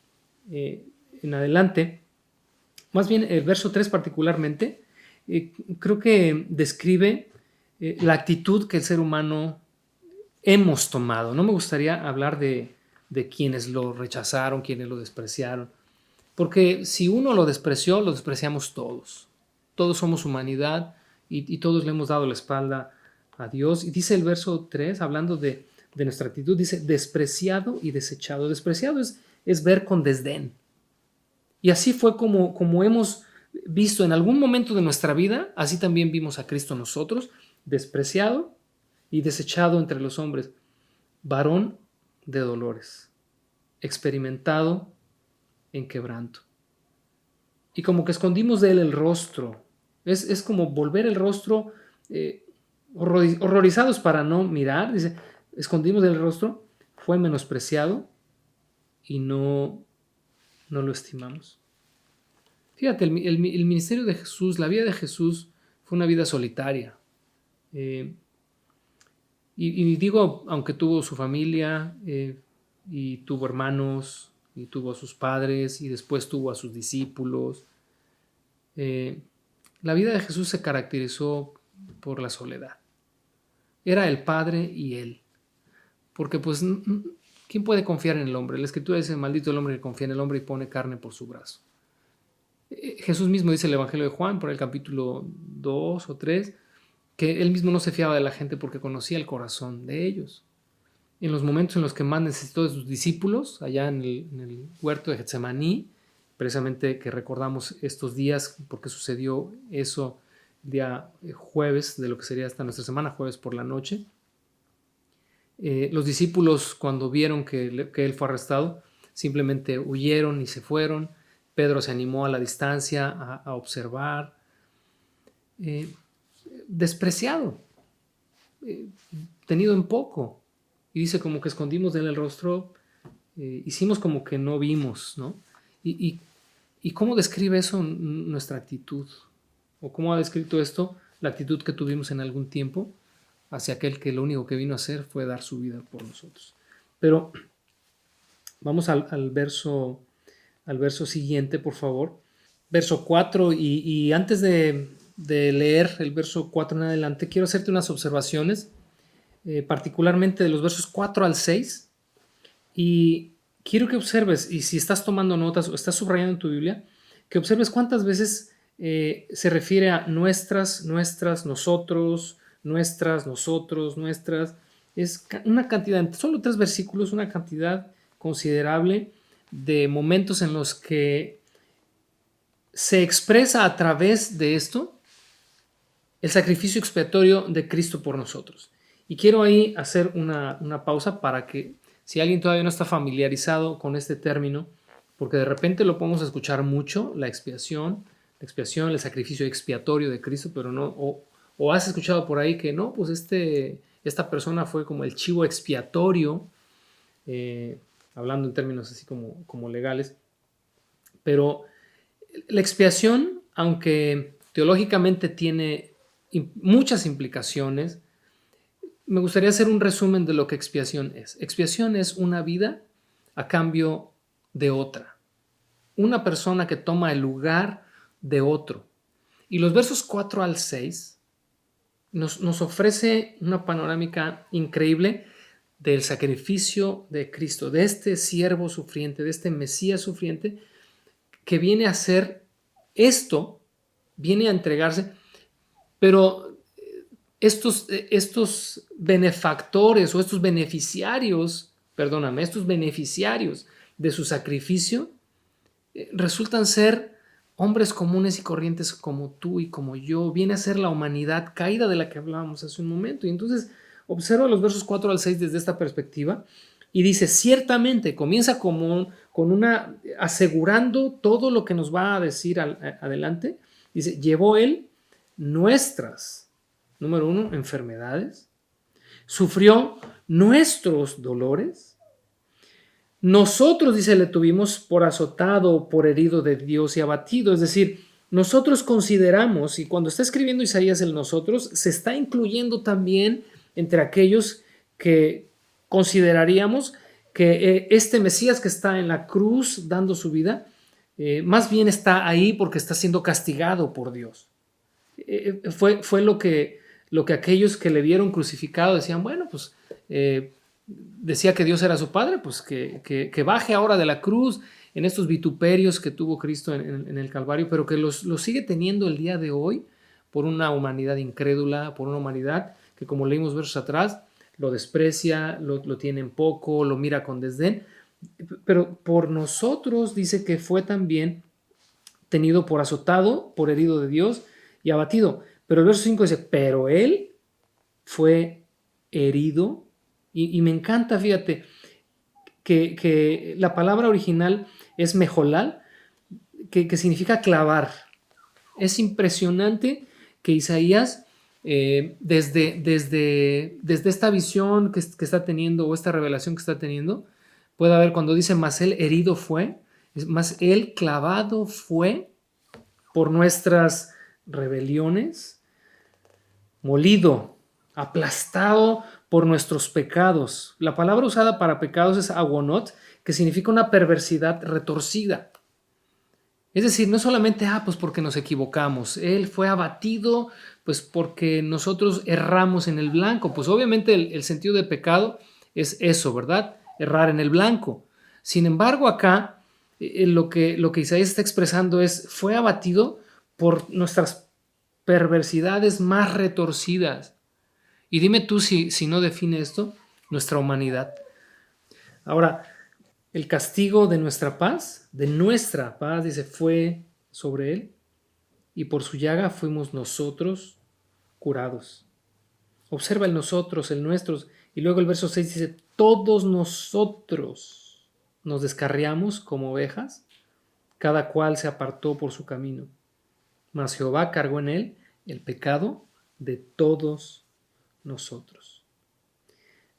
adelante, más bien el verso 3 particularmente, creo que describe la actitud que el ser humano hemos tomado. No me gustaría hablar de quienes lo rechazaron, quienes lo despreciaron, porque si uno lo despreció, lo despreciamos todos. Todos somos humanidad y todos le hemos dado la espalda a Dios. Y dice el verso 3, hablando de nuestra actitud, dice despreciado y desechado. Despreciado es ver con desdén. Y así fue como hemos visto en algún momento de nuestra vida, así también vimos a Cristo nosotros, despreciado y desechado entre los hombres, varón de dolores, experimentado en quebranto. Y como que escondimos de él el rostro. Es como volver el rostro, horrorizados para no mirar. Dice, escondimos del rostro, fue menospreciado y no lo estimamos. Fíjate, el ministerio de Jesús, la vida de Jesús fue una vida solitaria. Y digo, aunque tuvo su familia y tuvo hermanos y tuvo a sus padres y después tuvo a sus discípulos, la vida de Jesús se caracterizó por la soledad. Era el Padre y Él. Porque pues, ¿quién puede confiar en el hombre? La Escritura dice, maldito el hombre que confía en el hombre y pone carne por su brazo. Jesús mismo dice en el Evangelio de Juan, por el capítulo 2 o 3, que Él mismo no se fiaba de la gente porque conocía el corazón de ellos. En los momentos en los que más necesitó de sus discípulos, allá en el huerto de Getsemaní, precisamente que recordamos estos días, porque sucedió eso el día jueves, de lo que sería hasta nuestra semana, jueves por la noche. Los discípulos, cuando vieron que Él fue arrestado, simplemente huyeron y se fueron. Pedro se animó a la distancia a observar. Despreciado, tenido en poco. Y dice como que escondimos de él el rostro, hicimos como que no vimos, ¿no? ¿Y cómo describe eso nuestra actitud? ¿O cómo ha descrito esto la actitud que tuvimos en algún tiempo hacia aquel que lo único que vino a hacer fue dar su vida por nosotros? Pero vamos al verso siguiente, por favor. Verso 4, y antes de leer el verso 4 en adelante, quiero hacerte unas observaciones, particularmente de los versos 4 al 6, y quiero que observes, y si estás tomando notas o estás subrayando en tu Biblia, que observes cuántas veces se refiere a nuestras, nosotros, nuestras, nosotros, nuestras. Es una cantidad, en solo 3 versículos, una cantidad considerable de momentos en los que se expresa a través de esto el sacrificio expiatorio de Cristo por nosotros. Y quiero ahí hacer una pausa para que, si alguien todavía no está familiarizado con este término, porque de repente lo podemos escuchar mucho, la expiación, el sacrificio expiatorio de Cristo, pero no, o has escuchado por ahí que no, pues esta persona fue como el chivo expiatorio, hablando en términos así como legales. Pero la expiación, aunque teológicamente tiene muchas implicaciones, me gustaría hacer un resumen de lo que expiación es. Expiación es una vida a cambio de otra. Una persona que toma el lugar de otro. Y los versos 4 al 6 nos ofrece una panorámica increíble del sacrificio de Cristo, de este siervo sufriente, de este Mesías sufriente, que viene a hacer esto, viene a entregarse, pero estos benefactores o estos beneficiarios de su sacrificio resultan ser hombres comunes y corrientes como tú y como yo. Viene a ser la humanidad caída de la que hablábamos hace un momento. Y entonces observa los versos 4 al 6 desde esta perspectiva y dice, ciertamente, comienza asegurando todo lo que nos va a decir adelante. Dice, llevó él nuestras, número 1, enfermedades, sufrió nuestros dolores. Nosotros, dice, le tuvimos por azotado, por herido de Dios y abatido. Es decir, nosotros consideramos, y cuando está escribiendo Isaías el nosotros, se está incluyendo también entre aquellos que consideraríamos que este Mesías que está en la cruz dando su vida, más bien está ahí porque está siendo castigado por Dios. Fue lo que aquellos que le vieron crucificado decían, bueno, pues decía que Dios era su Padre, pues que baje ahora de la cruz en estos vituperios que tuvo Cristo en el Calvario, pero que los sigue teniendo el día de hoy por una humanidad incrédula, por una humanidad que, como leímos versos atrás, lo desprecia, lo tiene en poco, lo mira con desdén, pero por nosotros dice que fue también tenido por azotado, por herido de Dios y abatido. Pero el verso 5 dice, pero él fue herido, y me encanta, fíjate, que la palabra original es mejolal, que significa clavar. Es impresionante que Isaías, desde esta visión que está teniendo, o esta revelación que está teniendo, pueda ver cuando dice, más él herido fue, más él clavado fue por nuestras rebeliones, molido, aplastado por nuestros pecados. La palabra usada para pecados es agonot, que significa una perversidad retorcida. Es decir, no solamente, pues porque nos equivocamos, Él fue abatido, pues porque nosotros erramos en el blanco. Pues obviamente el sentido de pecado es eso, ¿verdad? Errar en el blanco. Sin embargo, acá lo que Isaías está expresando es, fue abatido por nuestras perversidades más retorcidas. Y dime tú si no define esto, nuestra humanidad. Ahora, el castigo de nuestra paz, dice, fue sobre Él, y por su llaga fuimos nosotros curados. Observa el nosotros, el nuestros, y luego el verso 6 dice, todos nosotros nos descarriamos como ovejas, cada cual se apartó por su camino. Mas Jehová cargó en él el pecado de todos nosotros.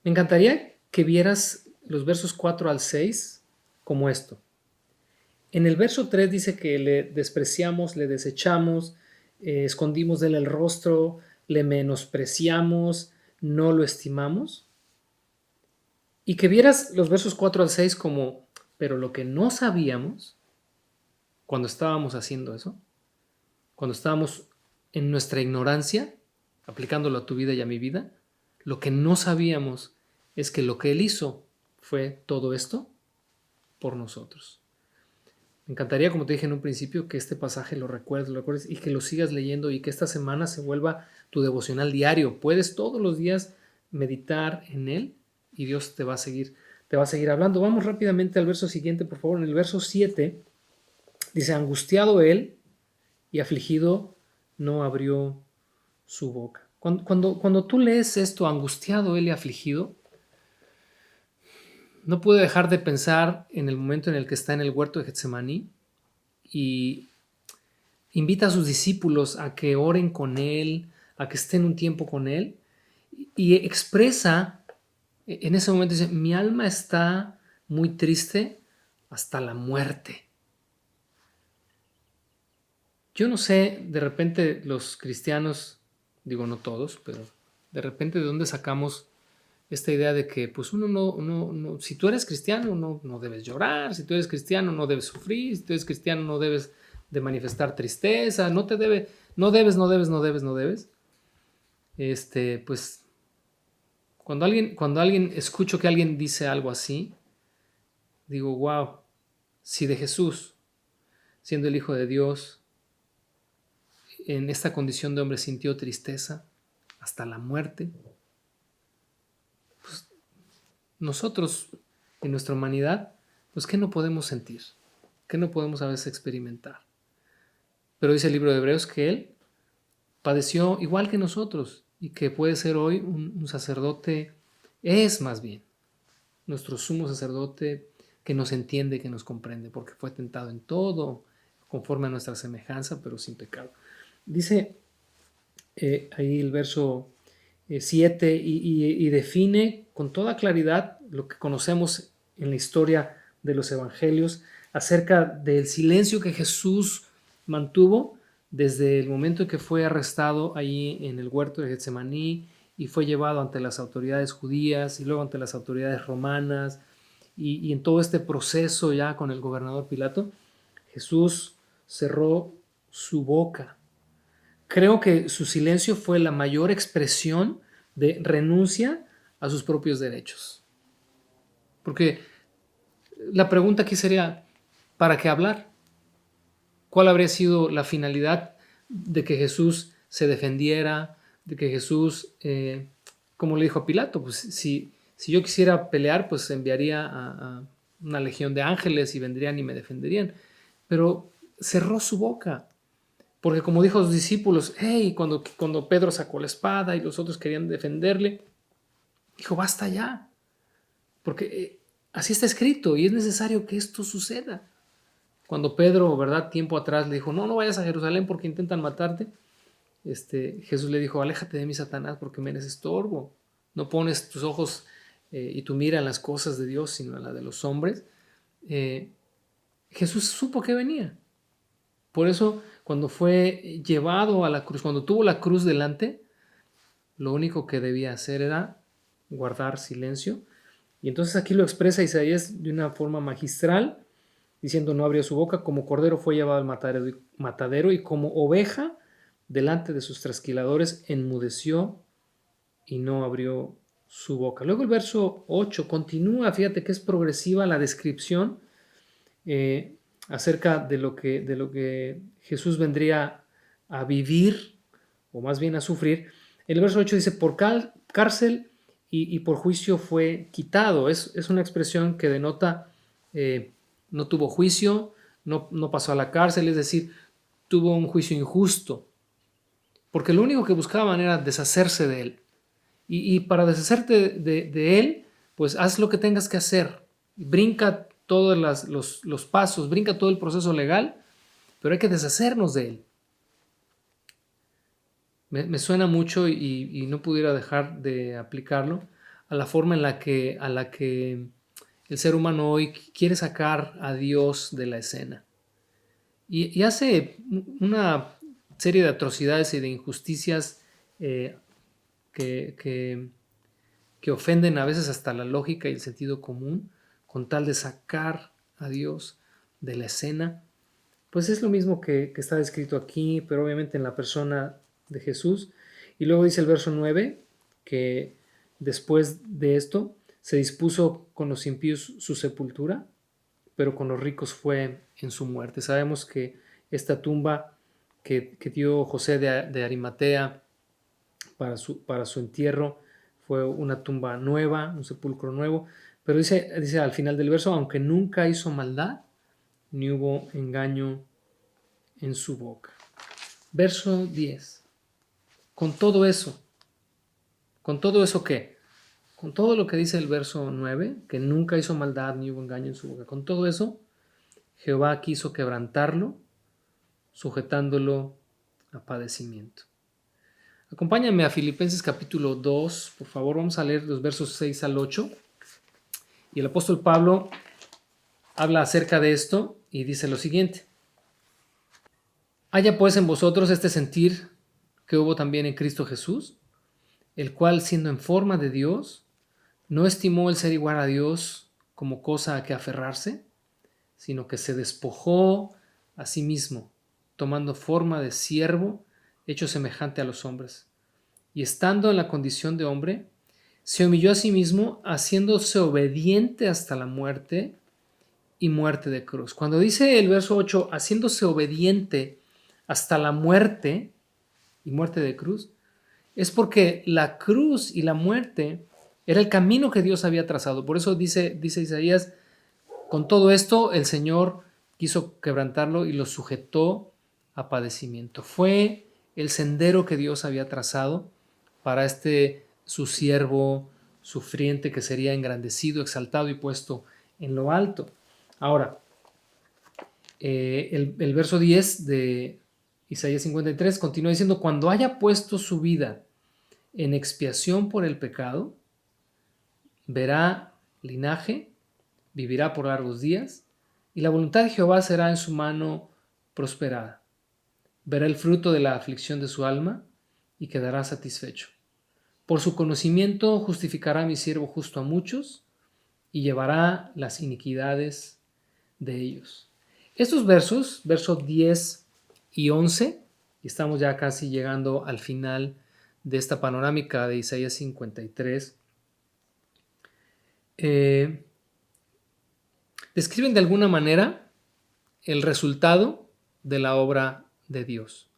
Me encantaría que vieras los versos 4 al 6 como esto. En el verso 3 dice que le despreciamos, le desechamos, escondimos de él el rostro, le menospreciamos, no lo estimamos. Y que vieras los versos 4 al 6 como, pero lo que no sabíamos cuando estábamos haciendo eso, cuando estábamos en nuestra ignorancia, aplicándolo a tu vida y a mi vida, lo que no sabíamos es que lo que Él hizo fue todo esto por nosotros. Me encantaría, como te dije en un principio, que este pasaje lo recuerdes y que lo sigas leyendo y que esta semana se vuelva tu devocional diario. Puedes todos los días meditar en él y Dios te va a seguir hablando. Vamos rápidamente al verso siguiente, por favor. En el verso 7 dice, angustiado él y afligido no abrió su boca. Cuando tú lees esto, angustiado él y afligido, no pude dejar de pensar en el momento en el que está en el huerto de Getsemaní y invita a sus discípulos a que oren con él, a que estén un tiempo con él, y expresa, en ese momento dice, mi alma está muy triste hasta la muerte. Yo no sé, de repente los cristianos, digo no todos, pero de repente de dónde sacamos esta idea de que pues uno no, si tú eres cristiano no debes llorar, si tú eres cristiano no debes sufrir, si tú eres cristiano no debes de manifestar tristeza, no debes. Pues cuando alguien escucho que alguien dice algo así, digo, wow, si de Jesús, siendo el Hijo de Dios, en esta condición de hombre sintió tristeza hasta la muerte, pues nosotros en nuestra humanidad, pues ¿qué no podemos sentir? ¿Qué no podemos a veces experimentar? Pero dice el libro de Hebreos que Él padeció igual que nosotros y que puede ser hoy un sacerdote, es más bien nuestro sumo sacerdote que nos entiende, que nos comprende, porque fue tentado en todo, conforme a nuestra semejanza, pero sin pecado. Dice ahí el verso 7 y define con toda claridad lo que conocemos en la historia de los evangelios acerca del silencio que Jesús mantuvo desde el momento en que fue arrestado ahí en el huerto de Getsemaní y fue llevado ante las autoridades judías y luego ante las autoridades romanas y en todo este proceso ya con el gobernador Pilato, Jesús cerró su boca. Creo que su silencio fue la mayor expresión de renuncia a sus propios derechos. Porque la pregunta aquí sería, ¿para qué hablar? ¿Cuál habría sido la finalidad de que Jesús se defendiera, de que Jesús, como le dijo a Pilato, pues si yo quisiera pelear, pues enviaría a una legión de ángeles y vendrían y me defenderían? Pero cerró su boca. Porque como dijo a sus discípulos, cuando Pedro sacó la espada y los otros querían defenderle, dijo, basta ya. Porque así está escrito y es necesario que esto suceda. Cuando Pedro, ¿verdad?, tiempo atrás le dijo, no vayas a Jerusalén porque intentan matarte, Jesús le dijo, aléjate de mí, Satanás, porque me eres estorbo. No pones tus ojos y tu mira en las cosas de Dios, sino en la de los hombres. Jesús supo que venía. Por eso, cuando fue llevado a la cruz, cuando tuvo la cruz delante, lo único que debía hacer era guardar silencio. Y entonces aquí lo expresa Isaías de una forma magistral, diciendo: no abrió su boca, como cordero fue llevado al matadero, y como oveja delante de sus trasquiladores enmudeció y no abrió su boca. Luego el verso 8 continúa, fíjate que es progresiva la descripción acerca de lo que Jesús vendría a vivir, o más bien a sufrir. El verso 8 dice: por cárcel y por juicio fue quitado. Es una expresión que denota no tuvo juicio, no pasó a la cárcel, es decir, tuvo un juicio injusto, porque lo único que buscaban era deshacerse de él. Y para deshacerte de él, pues haz lo que tengas que hacer. Brinca todos los pasos, brinca todo el proceso legal, pero hay que deshacernos de él. Me suena mucho y no pudiera dejar de aplicarlo a la forma en la que el ser humano hoy quiere sacar a Dios de la escena. Y hace una serie de atrocidades y de injusticias que ofenden a veces hasta la lógica y el sentido común, con tal de sacar a Dios de la escena. Pues es lo mismo que está descrito aquí, pero obviamente en la persona de Jesús. Y luego dice el verso 9 que después de esto se dispuso con los impíos su sepultura, pero con los ricos fue en su muerte. Sabemos que esta tumba que dio José de Arimatea para su entierro fue una tumba nueva, un sepulcro nuevo, pero dice al final del verso: aunque nunca hizo maldad, ni hubo engaño en su boca. Verso 10. Con todo eso ¿qué? Con todo lo que dice el verso 9, que nunca hizo maldad ni hubo engaño en su boca, con todo eso, Jehová quiso quebrantarlo, sujetándolo a padecimiento. Acompáñame a Filipenses capítulo 2, por favor, vamos a leer los versos 6 al 8. Y el apóstol Pablo habla acerca de esto y dice lo siguiente: haya pues en vosotros este sentir que hubo también en Cristo Jesús, el cual, siendo en forma de Dios, no estimó el ser igual a Dios como cosa a que aferrarse, sino que se despojó a sí mismo, tomando forma de siervo, hecho semejante a los hombres. Y estando en la condición de hombre, se humilló a sí mismo, haciéndose obediente hasta la muerte y muerte de cruz. Cuando dice el verso 8, haciéndose obediente hasta la muerte y muerte de cruz, es porque la cruz y la muerte era el camino que Dios había trazado. Por eso dice Isaías: con todo esto el Señor quiso quebrantarlo y lo sujetó a padecimiento. Fue el sendero que Dios había trazado para su siervo sufriente, que sería engrandecido, exaltado y puesto en lo alto. Ahora, el verso 10 de Isaías 53 continúa diciendo: cuando haya puesto su vida en expiación por el pecado, verá linaje, vivirá por largos días, y la voluntad de Jehová será en su mano prosperada. Verá el fruto de la aflicción de su alma y quedará satisfecho. Por su conocimiento justificará mi siervo justo a muchos y llevará las iniquidades de ellos. Estos versos 10 y 11, y estamos ya casi llegando al final de esta panorámica de Isaías 53, describen de alguna manera el resultado de la obra de Dios.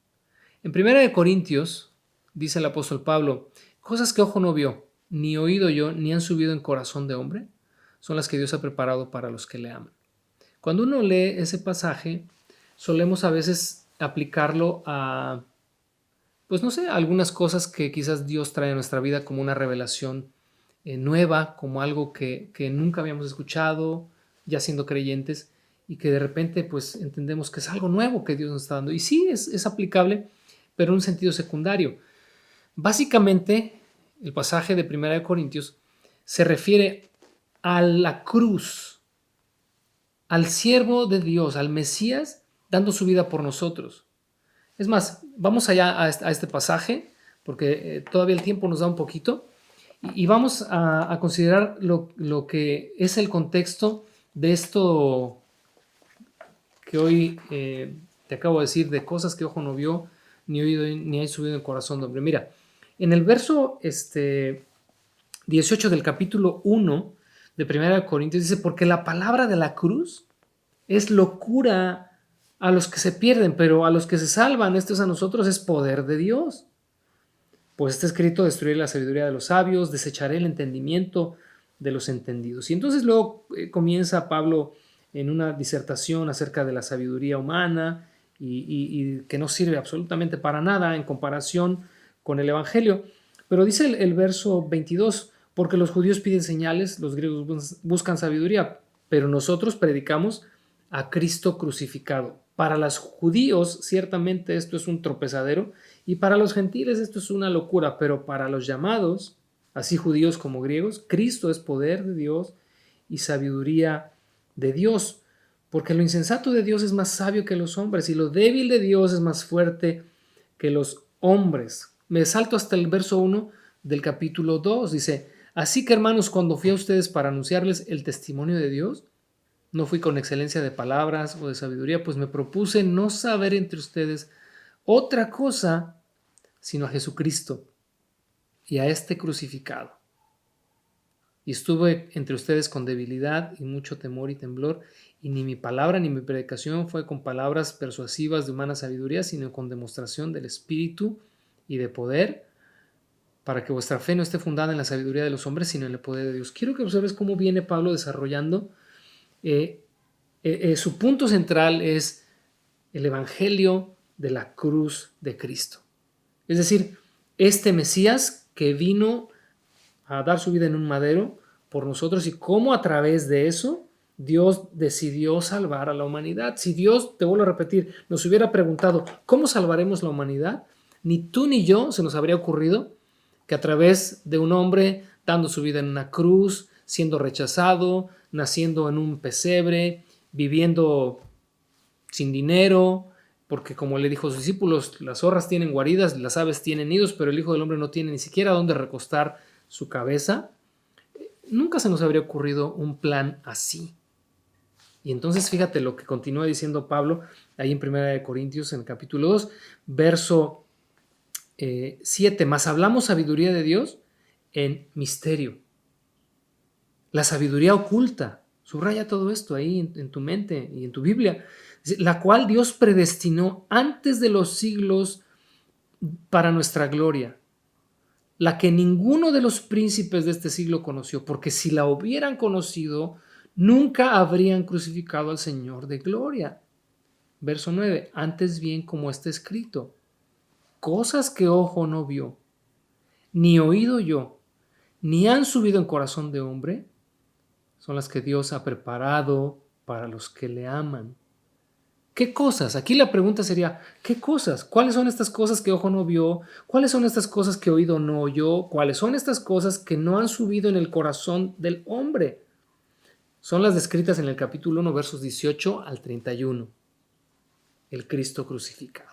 En 1 Corintios dice el apóstol Pablo: cosas que ojo no vio, ni oído yo, ni han subido en corazón de hombre, son las que Dios ha preparado para los que le aman. Cuando uno lee ese pasaje, solemos a veces aplicarlo a, pues no sé, algunas cosas que quizás Dios trae a nuestra vida como una revelación nueva, como algo que nunca habíamos escuchado, ya siendo creyentes, y que de repente pues entendemos que es algo nuevo que Dios nos está dando. Y sí, es aplicable, pero en un sentido secundario. Básicamente, el pasaje de 1 Corintios se refiere a la cruz, al siervo de Dios, al Mesías, dando su vida por nosotros. Es más, vamos allá a este pasaje, porque todavía el tiempo nos da un poquito, y vamos a considerar lo que es el contexto de esto que hoy te acabo de decir, de cosas que ojo no vio, ni oído, ni hay subido en el corazón de hombre. Mira, en el verso 18 del capítulo 1 de 1 Corintios dice, porque la palabra de la cruz es locura a los que se pierden, pero a los que se salvan, esto es a nosotros, es poder de Dios. Pues está escrito, destruiré la sabiduría de los sabios, desecharé el entendimiento de los entendidos. Y entonces luego comienza Pablo en una disertación acerca de la sabiduría humana y que no sirve absolutamente para nada en comparación con el Evangelio. Pero dice el verso 22, porque los judíos piden señales, los griegos buscan sabiduría, pero nosotros predicamos a Cristo crucificado. Para los judíos ciertamente esto es un tropezadero y para los gentiles esto es una locura, pero para los llamados, así judíos como griegos, Cristo es poder de Dios y sabiduría de Dios, porque lo insensato de Dios es más sabio que los hombres y lo débil de Dios es más fuerte que los hombres. Me salto hasta el verso 1 del capítulo 2, dice, así que hermanos, cuando fui a ustedes para anunciarles el testimonio de Dios, no fui con excelencia de palabras o de sabiduría, pues me propuse no saber entre ustedes otra cosa sino a Jesucristo y a este crucificado. Y estuve entre ustedes con debilidad y mucho temor y temblor, y ni mi palabra ni mi predicación fue con palabras persuasivas de humana sabiduría, sino con demostración del Espíritu y de poder, para que vuestra fe no esté fundada en la sabiduría de los hombres, sino en el poder de Dios. Quiero que observes cómo viene Pablo desarrollando. Su punto central es el Evangelio de la cruz de Cristo. Es decir, este Mesías que vino a dar su vida en un madero por nosotros y cómo a través de eso Dios decidió salvar a la humanidad. Si Dios, te vuelvo a repetir, nos hubiera preguntado ¿cómo salvaremos la humanidad? Ni tú ni yo se nos habría ocurrido que a través de un hombre dando su vida en una cruz, siendo rechazado, naciendo en un pesebre, viviendo sin dinero, porque como le dijo a sus discípulos, las zorras tienen guaridas, las aves tienen nidos, pero el Hijo del Hombre no tiene ni siquiera dónde recostar su cabeza. Nunca se nos habría ocurrido un plan así. Y entonces fíjate lo que continúa diciendo Pablo ahí en 1 Corintios en el capítulo 2, verso 7, mas hablamos sabiduría de Dios en misterio. La sabiduría oculta, subraya todo esto ahí en tu mente y en tu Biblia, la cual Dios predestinó antes de los siglos para nuestra gloria, la que ninguno de los príncipes de este siglo conoció, porque si la hubieran conocido, nunca habrían crucificado al Señor de gloria. Verso 9, antes bien como está escrito, cosas que ojo no vio, ni oído yo, ni han subido en corazón de hombre, son las que Dios ha preparado para los que le aman. ¿Qué cosas? Aquí la pregunta sería, ¿qué cosas? ¿Cuáles son estas cosas que ojo no vio? ¿Cuáles son estas cosas que oído no oyó? ¿Cuáles son estas cosas que no han subido en el corazón del hombre? Son las descritas en el capítulo 1, versos 18 al 31. El Cristo crucificado.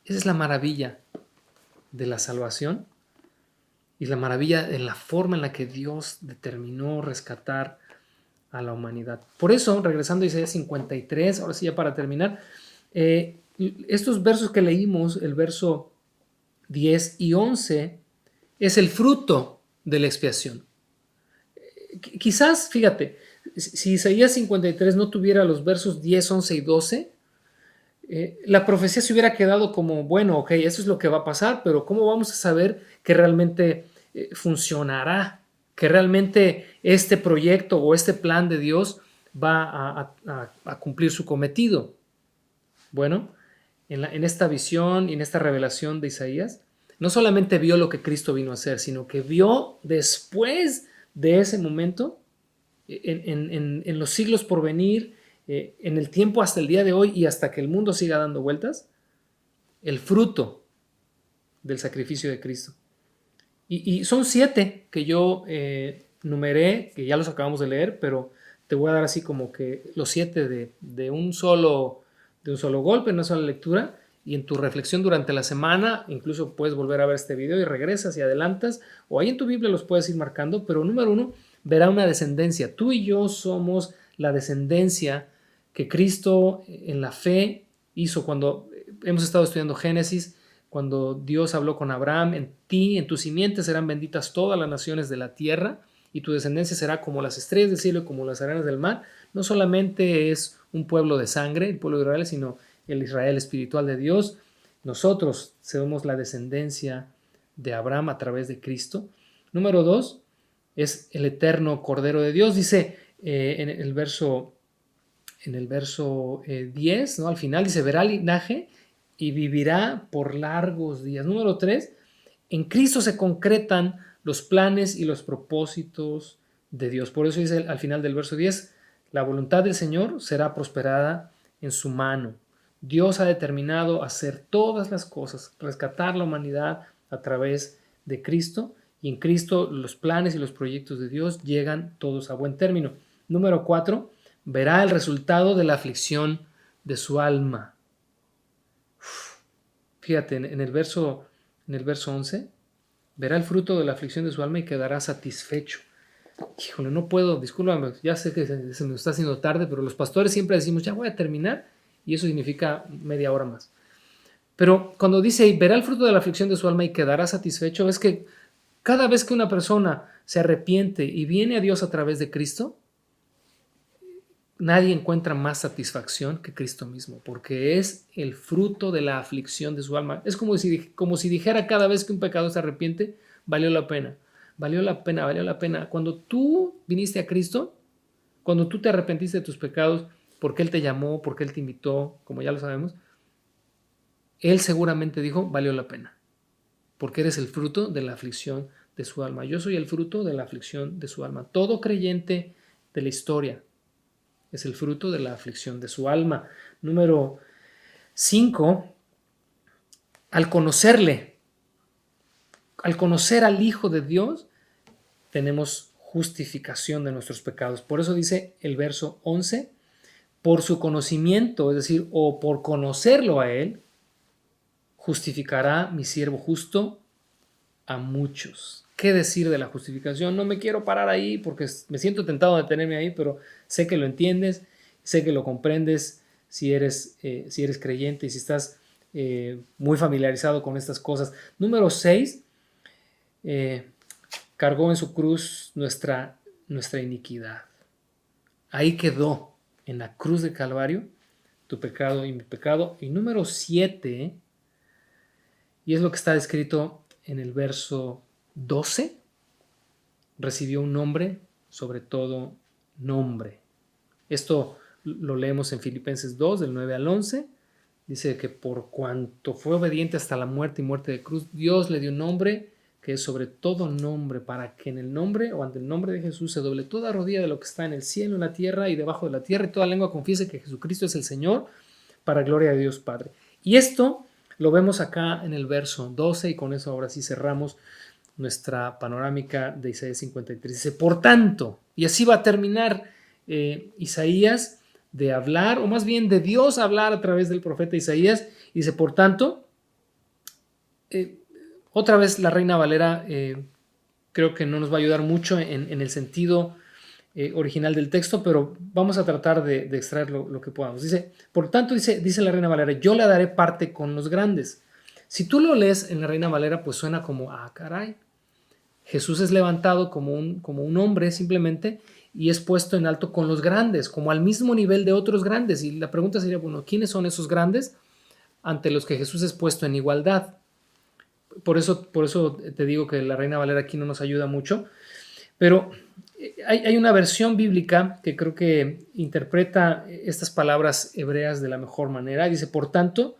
Esa es la maravilla de la salvación y la maravilla en la forma en la que Dios determinó rescatar a la humanidad. Por eso, regresando a Isaías 53, ahora sí ya para terminar, estos versos que leímos, el verso 10 y 11, es el fruto de la expiación. Quizás, fíjate, si Isaías 53 no tuviera los versos 10, 11 y 12, la profecía se hubiera quedado como, bueno, ok, eso es lo que va a pasar, pero ¿cómo vamos a saber que realmente funcionará? Que realmente este proyecto o este plan de Dios va a cumplir su cometido. Bueno, en esta visión y en esta revelación de Isaías, no solamente vio lo que Cristo vino a hacer, sino que vio después de ese momento, en los siglos por venir, en el tiempo hasta el día de hoy y hasta que el mundo siga dando vueltas, el fruto del sacrificio de Cristo. Y son 7 que yo numeré, que ya los acabamos de leer, pero te voy a dar así como que los 7 de un solo de un solo golpe, en una sola lectura, y en tu reflexión durante la semana, incluso puedes volver a ver este video y regresas y adelantas, o ahí en tu Biblia los puedes ir marcando, pero número 1, verá una descendencia. Tú y yo somos la descendencia que Cristo en la fe hizo cuando hemos estado estudiando Génesis, cuando Dios habló con Abraham: en ti, en tu simiente serán benditas todas las naciones de la tierra, y tu descendencia será como las estrellas del cielo y como las arenas del mar. No solamente es un pueblo de sangre, el pueblo de Israel, sino el Israel espiritual de Dios. Nosotros somos la descendencia de Abraham a través de Cristo. Número 2, es el eterno Cordero de Dios. Dice en el verso 10, ¿no? Al final dice: verá linaje y vivirá por largos días. Número 3, en Cristo se concretan los planes y los propósitos de Dios. Por eso dice al final del verso 10: la voluntad del Señor será prosperada en su mano. Dios ha determinado hacer todas las cosas, rescatar la humanidad a través de Cristo, y en Cristo los planes y los proyectos de Dios llegan todos a buen término. Número 4, verá el resultado de la aflicción de su alma. Fíjate, en el verso 11, verá el fruto de la aflicción de su alma y quedará satisfecho. Híjole, no puedo, discúlpame, ya sé que se me está haciendo tarde, pero los pastores siempre decimos: ya voy a terminar, y eso significa media hora más. Pero cuando dice: verá el fruto de la aflicción de su alma y quedará satisfecho, es que cada vez que una persona se arrepiente y viene a Dios a través de Cristo, nadie encuentra más satisfacción que Cristo mismo, porque es el fruto de la aflicción de su alma. Es como si dijera cada vez que un pecador se arrepiente: valió la pena, valió la pena, valió la pena. Cuando tú viniste a Cristo, cuando tú te arrepentiste de tus pecados, porque Él te llamó, porque Él te invitó, como ya lo sabemos, Él seguramente dijo: valió la pena, porque eres el fruto de la aflicción de su alma. Yo soy el fruto de la aflicción de su alma. Todo creyente de la historia es el fruto de la aflicción de su alma. Número 5, al conocerle, al conocer al Hijo de Dios, tenemos justificación de nuestros pecados. Por eso dice el verso 11: por su conocimiento, es decir, o por conocerlo a Él, justificará mi siervo justo a muchos. ¿Qué decir de la justificación? No me quiero parar ahí porque me siento tentado de detenerme ahí, pero sé que lo entiendes, sé que lo comprendes si eres creyente y si estás muy familiarizado con estas cosas. Número 6, cargó en su cruz nuestra iniquidad. Ahí quedó, en la cruz de Calvario, tu pecado y mi pecado. Y número 7, y es lo que está descrito en el verso 12, recibió un nombre sobre todo nombre. Esto lo leemos en Filipenses 2, del 9 al 11. Dice que por cuanto fue obediente hasta la muerte y muerte de cruz, Dios le dio un nombre que es sobre todo nombre, para que en el nombre o ante el nombre de Jesús se doble toda rodilla de lo que está en el cielo, en la tierra y debajo de la tierra, y toda lengua confiese que Jesucristo es el Señor, para gloria de Dios Padre. Y esto lo vemos acá en el verso 12, y con eso ahora sí cerramos nuestra panorámica de Isaías 53. Dice: por tanto, y así va a terminar Isaías de hablar, o más bien de Dios hablar a través del profeta Isaías. Dice: por tanto, otra vez la Reina Valera creo que no nos va a ayudar mucho en el sentido original del texto, pero vamos a tratar de extraer lo que podamos. Dice: por tanto, dice la Reina Valera, yo le daré parte con los grandes. Si tú lo lees en la Reina Valera, pues suena como: ah, caray. Jesús es levantado como un hombre simplemente, y es puesto en alto con los grandes, como al mismo nivel de otros grandes. Y la pregunta sería, bueno, ¿quiénes son esos grandes ante los que Jesús es puesto en igualdad? Por eso te digo que la Reina Valera aquí no nos ayuda mucho, pero hay una versión bíblica que creo que interpreta estas palabras hebreas de la mejor manera. Dice: por tanto,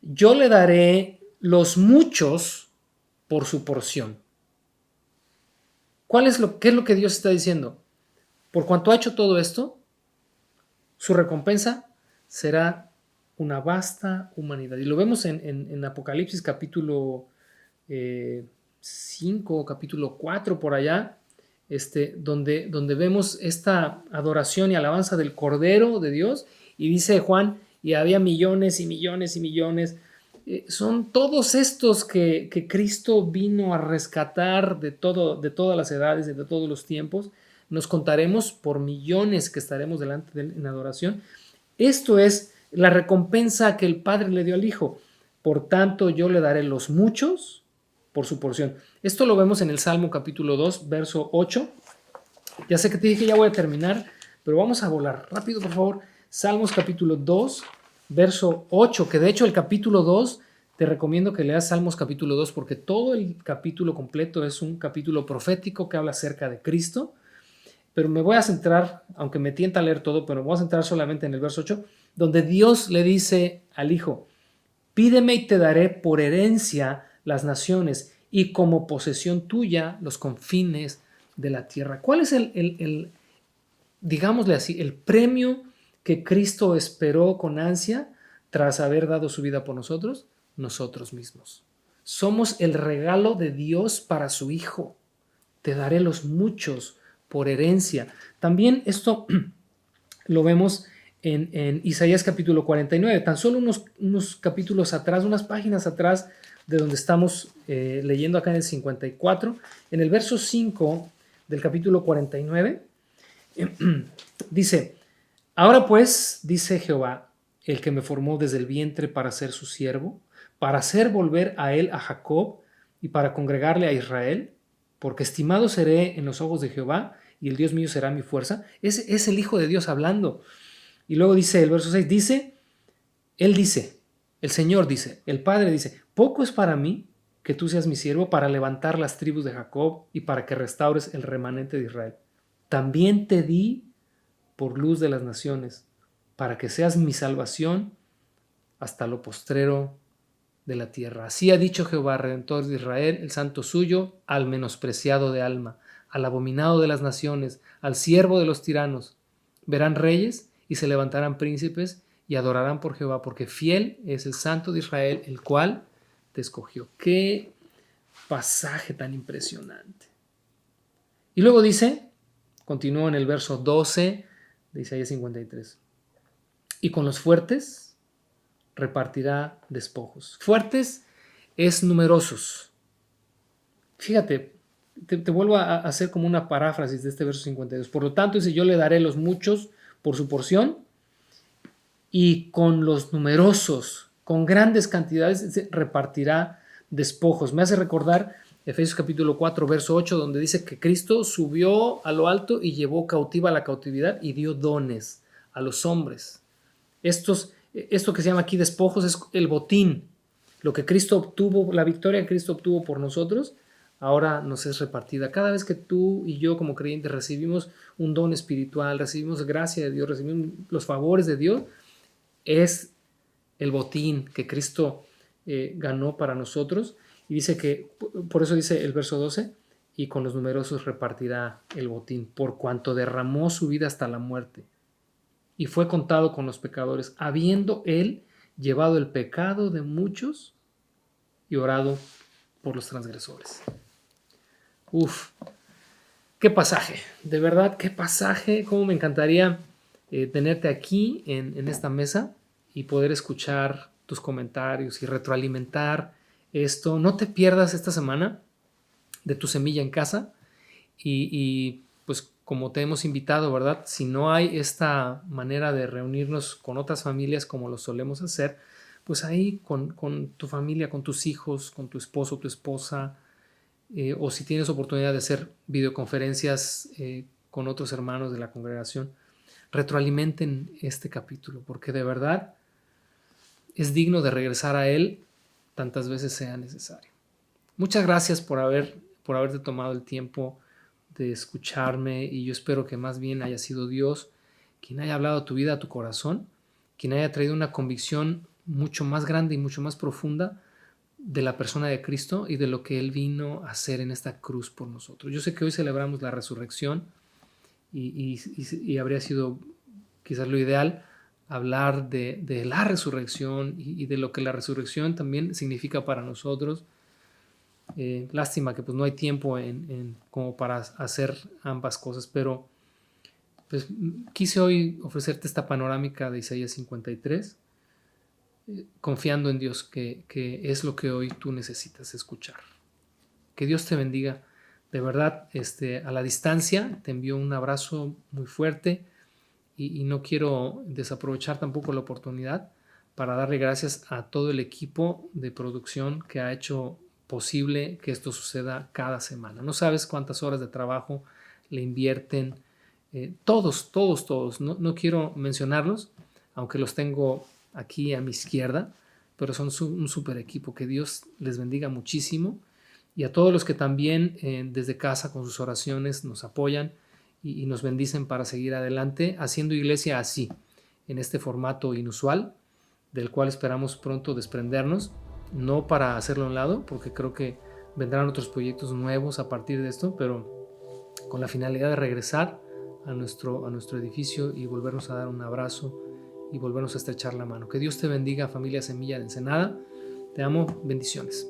yo le daré los muchos por su porción. ¿Qué es lo que Dios está diciendo? Por cuanto ha hecho todo esto, su recompensa será una vasta humanidad. Y lo vemos en Apocalipsis capítulo 5, capítulo 4, por allá, donde vemos esta adoración y alabanza del Cordero de Dios. Y dice Juan: y había millones y millones y millones. Son todos estos que Cristo vino a rescatar de todas las edades y de todos los tiempos. Nos contaremos por millones que estaremos delante de Él en adoración. Esto es la recompensa que el Padre le dio al Hijo. Por tanto, yo le daré los muchos por su porción. Esto lo vemos en el Salmo capítulo 2, verso 8. Ya sé que te dije que ya voy a terminar, pero vamos a volar rápido, por favor. Salmos capítulo 2, verso 8, que de hecho el capítulo 2, te recomiendo que leas Salmos capítulo 2 porque todo el capítulo completo es un capítulo profético que habla acerca de Cristo. Pero me voy a centrar, aunque me tienta a leer todo, pero me voy a centrar solamente en el verso 8, donde Dios le dice al Hijo: pídeme y te daré por herencia las naciones y como posesión tuya los confines de la tierra. ¿Cuál es digámosle así, el premio que Cristo esperó con ansia tras haber dado su vida por nosotros? Nosotros mismos. Somos el regalo de Dios para su Hijo. Te daré los muchos por herencia. También esto lo vemos en Isaías capítulo 49, tan solo unos capítulos atrás, unas páginas atrás de donde estamos leyendo acá en el 54, en el verso 5 del capítulo 49, dice: ahora pues, dice Jehová, el que me formó desde el vientre para ser su siervo, para hacer volver a él a Jacob y para congregarle a Israel, porque estimado seré en los ojos de Jehová y el Dios mío será mi fuerza. Ese es el Hijo de Dios hablando. Y luego dice el verso 6, Él dice, el Señor dice, el Padre dice: poco es para mí que tú seas mi siervo para levantar las tribus de Jacob y para que restaures el remanente de Israel. También te di por luz de las naciones, para que seas mi salvación hasta lo postrero de la tierra. Así ha dicho Jehová, Redentor de Israel, el santo suyo, al menospreciado de alma, al abominado de las naciones, al siervo de los tiranos. Verán reyes y se levantarán príncipes y adorarán por Jehová, porque fiel es el santo de Israel, el cual te escogió. Qué pasaje tan impresionante. Y luego dice, continúa en el verso 12 de Isaías 53, y con los fuertes repartirá despojos. Fuertes es numerosos. Fíjate, te vuelvo a hacer como una paráfrasis de este verso 52. Por lo tanto, dice: yo le daré los muchos por su porción, y con los numerosos, con grandes cantidades, repartirá despojos. Me hace recordar Efesios capítulo 4, verso 8, donde dice que Cristo subió a lo alto y llevó cautiva la cautividad y dio dones a los hombres. Esto que se llama aquí despojos es el botín. Lo que Cristo obtuvo, la victoria que Cristo obtuvo por nosotros, ahora nos es repartida. Cada vez que tú y yo como creyentes recibimos un don espiritual, recibimos gracia de Dios, recibimos los favores de Dios, es el botín que Cristo ganó para nosotros. Y dice que, por eso dice el verso 12, y con los numerosos repartirá el botín, por cuanto derramó su vida hasta la muerte, y fue contado con los pecadores, habiendo él llevado el pecado de muchos y orado por los transgresores. Uf, qué pasaje, de verdad, qué pasaje. Cómo me encantaría tenerte aquí en esta mesa y poder escuchar tus comentarios y retroalimentar esto. No te pierdas esta semana de Tu Semilla en Casa y pues como te hemos invitado, ¿verdad? Si no hay esta manera de reunirnos con otras familias como lo solemos hacer, pues ahí con tu familia, con tus hijos, con tu esposo, tu esposa, o si tienes oportunidad de hacer videoconferencias con otros hermanos de la congregación, retroalimenten este capítulo, porque de verdad es digno de regresar a él tantas veces sea necesario. Muchas gracias por haberte tomado el tiempo de escucharme, y yo espero que más bien haya sido Dios quien haya hablado a tu vida, a tu corazón, quien haya traído una convicción mucho más grande y mucho más profunda de la persona de Cristo y de lo que Él vino a hacer en esta cruz por nosotros. Yo sé que hoy celebramos la resurrección y habría sido quizás lo ideal hablar de la resurrección y de lo que la resurrección también significa para nosotros. Lástima que pues no hay tiempo como para hacer ambas cosas, pero pues quise hoy ofrecerte esta panorámica de Isaías 53 confiando en Dios, que es lo que hoy tú necesitas escuchar. Que Dios te bendiga. De verdad, a la distancia te envío un abrazo muy fuerte y no quiero desaprovechar tampoco la oportunidad para darle gracias a todo el equipo de producción que ha hecho posible que esto suceda cada semana. No sabes cuántas horas de trabajo le invierten todos. No quiero mencionarlos, aunque los tengo aquí a mi izquierda, pero son un super equipo. Que Dios les bendiga muchísimo, y a todos los que también desde casa con sus oraciones nos apoyan y nos bendicen para seguir adelante haciendo iglesia así, en este formato inusual, del cual esperamos pronto desprendernos, no para hacerlo a un lado, porque creo que vendrán otros proyectos nuevos a partir de esto, pero con la finalidad de regresar a nuestro edificio y volvernos a dar un abrazo y volvernos a estrechar la mano. Que Dios te bendiga, familia Semilla de Ensenada. Te amo, bendiciones.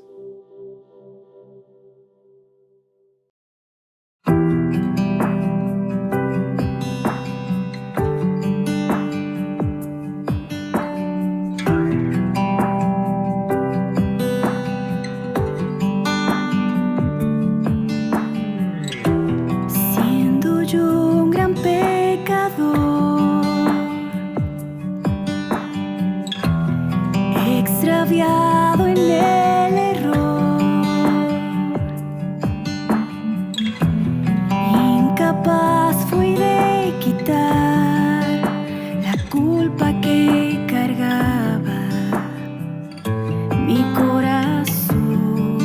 Extraviado en el error, incapaz fui de quitar la culpa que cargaba mi corazón.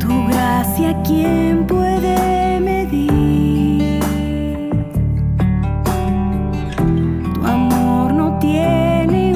Tu gracia, ¿quién puede medir? Tu amor no tiene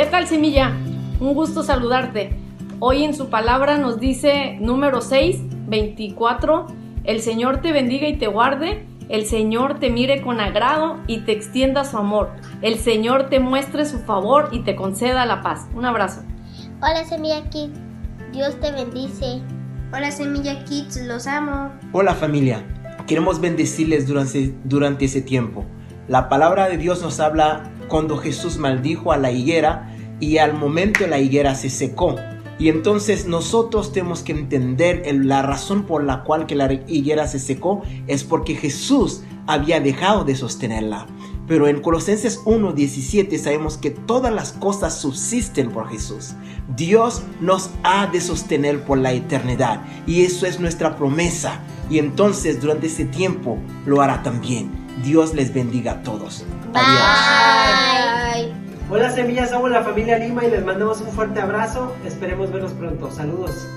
¿Qué tal, Semilla? Un gusto saludarte. Hoy en su palabra nos dice número 6, 24, el Señor te bendiga y te guarde, el Señor te mire con agrado y te extienda su amor, el Señor te muestre su favor y te conceda la paz. Un abrazo. Hola Semilla Kids, Dios te bendice. Hola Semilla Kids, los amo. Hola familia, queremos bendecirles durante ese tiempo. La palabra de Dios nos habla cuando Jesús maldijo a la higuera y al momento la higuera se secó. Y entonces nosotros tenemos que entender la razón por la cual que la higuera se secó es porque Jesús había dejado de sostenerla. Pero en Colosenses 1:17 sabemos que todas las cosas subsisten por Jesús. Dios nos ha de sostener por la eternidad y eso es nuestra promesa. Y entonces durante ese tiempo lo hará también. Dios les bendiga a todos. Bye. Hola Semillas, somos la familia Lima y les mandamos un fuerte abrazo. Esperemos verlos pronto. Saludos.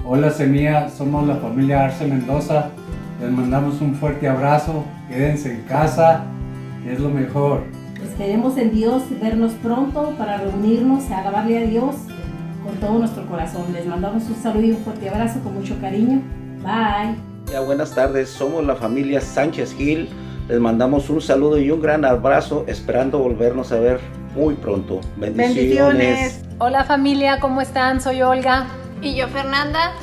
Hola Semilla, somos la familia Arce Mendoza. Les mandamos un fuerte abrazo. Quédense en casa, que es lo mejor. Esperemos en Dios vernos pronto para reunirnos a alabarle a Dios con todo nuestro corazón. Les mandamos un saludo y un fuerte abrazo con mucho cariño. Bye. Ya, buenas tardes, somos la familia Sánchez Gil. Les mandamos un saludo y un gran abrazo, esperando volvernos a ver muy pronto. Bendiciones. Hola familia, ¿cómo están? Soy Olga. Y yo Fernanda.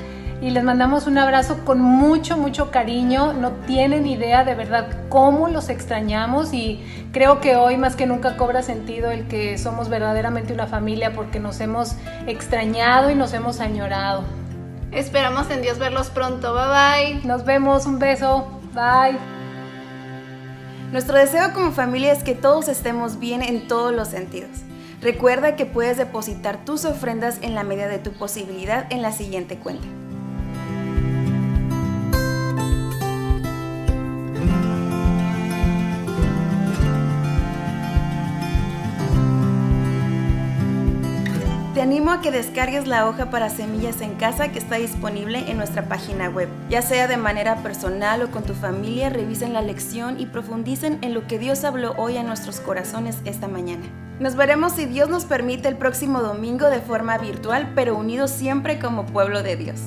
Y les mandamos un abrazo con mucho, mucho cariño. No tienen idea de verdad cómo los extrañamos y creo que hoy más que nunca cobra sentido el que somos verdaderamente una familia porque nos hemos extrañado y nos hemos añorado. Esperamos en Dios verlos pronto. Bye bye. Nos vemos, un beso. Bye. Nuestro deseo como familia es que todos estemos bien en todos los sentidos. Recuerda que puedes depositar tus ofrendas en la medida de tu posibilidad en la siguiente cuenta. Te animo a que descargues la hoja para semillas en casa que está disponible en nuestra página web. Ya sea de manera personal o con tu familia, revisen la lección y profundicen en lo que Dios habló hoy a nuestros corazones esta mañana. Nos veremos si Dios nos permite el próximo domingo de forma virtual, pero unidos siempre como pueblo de Dios.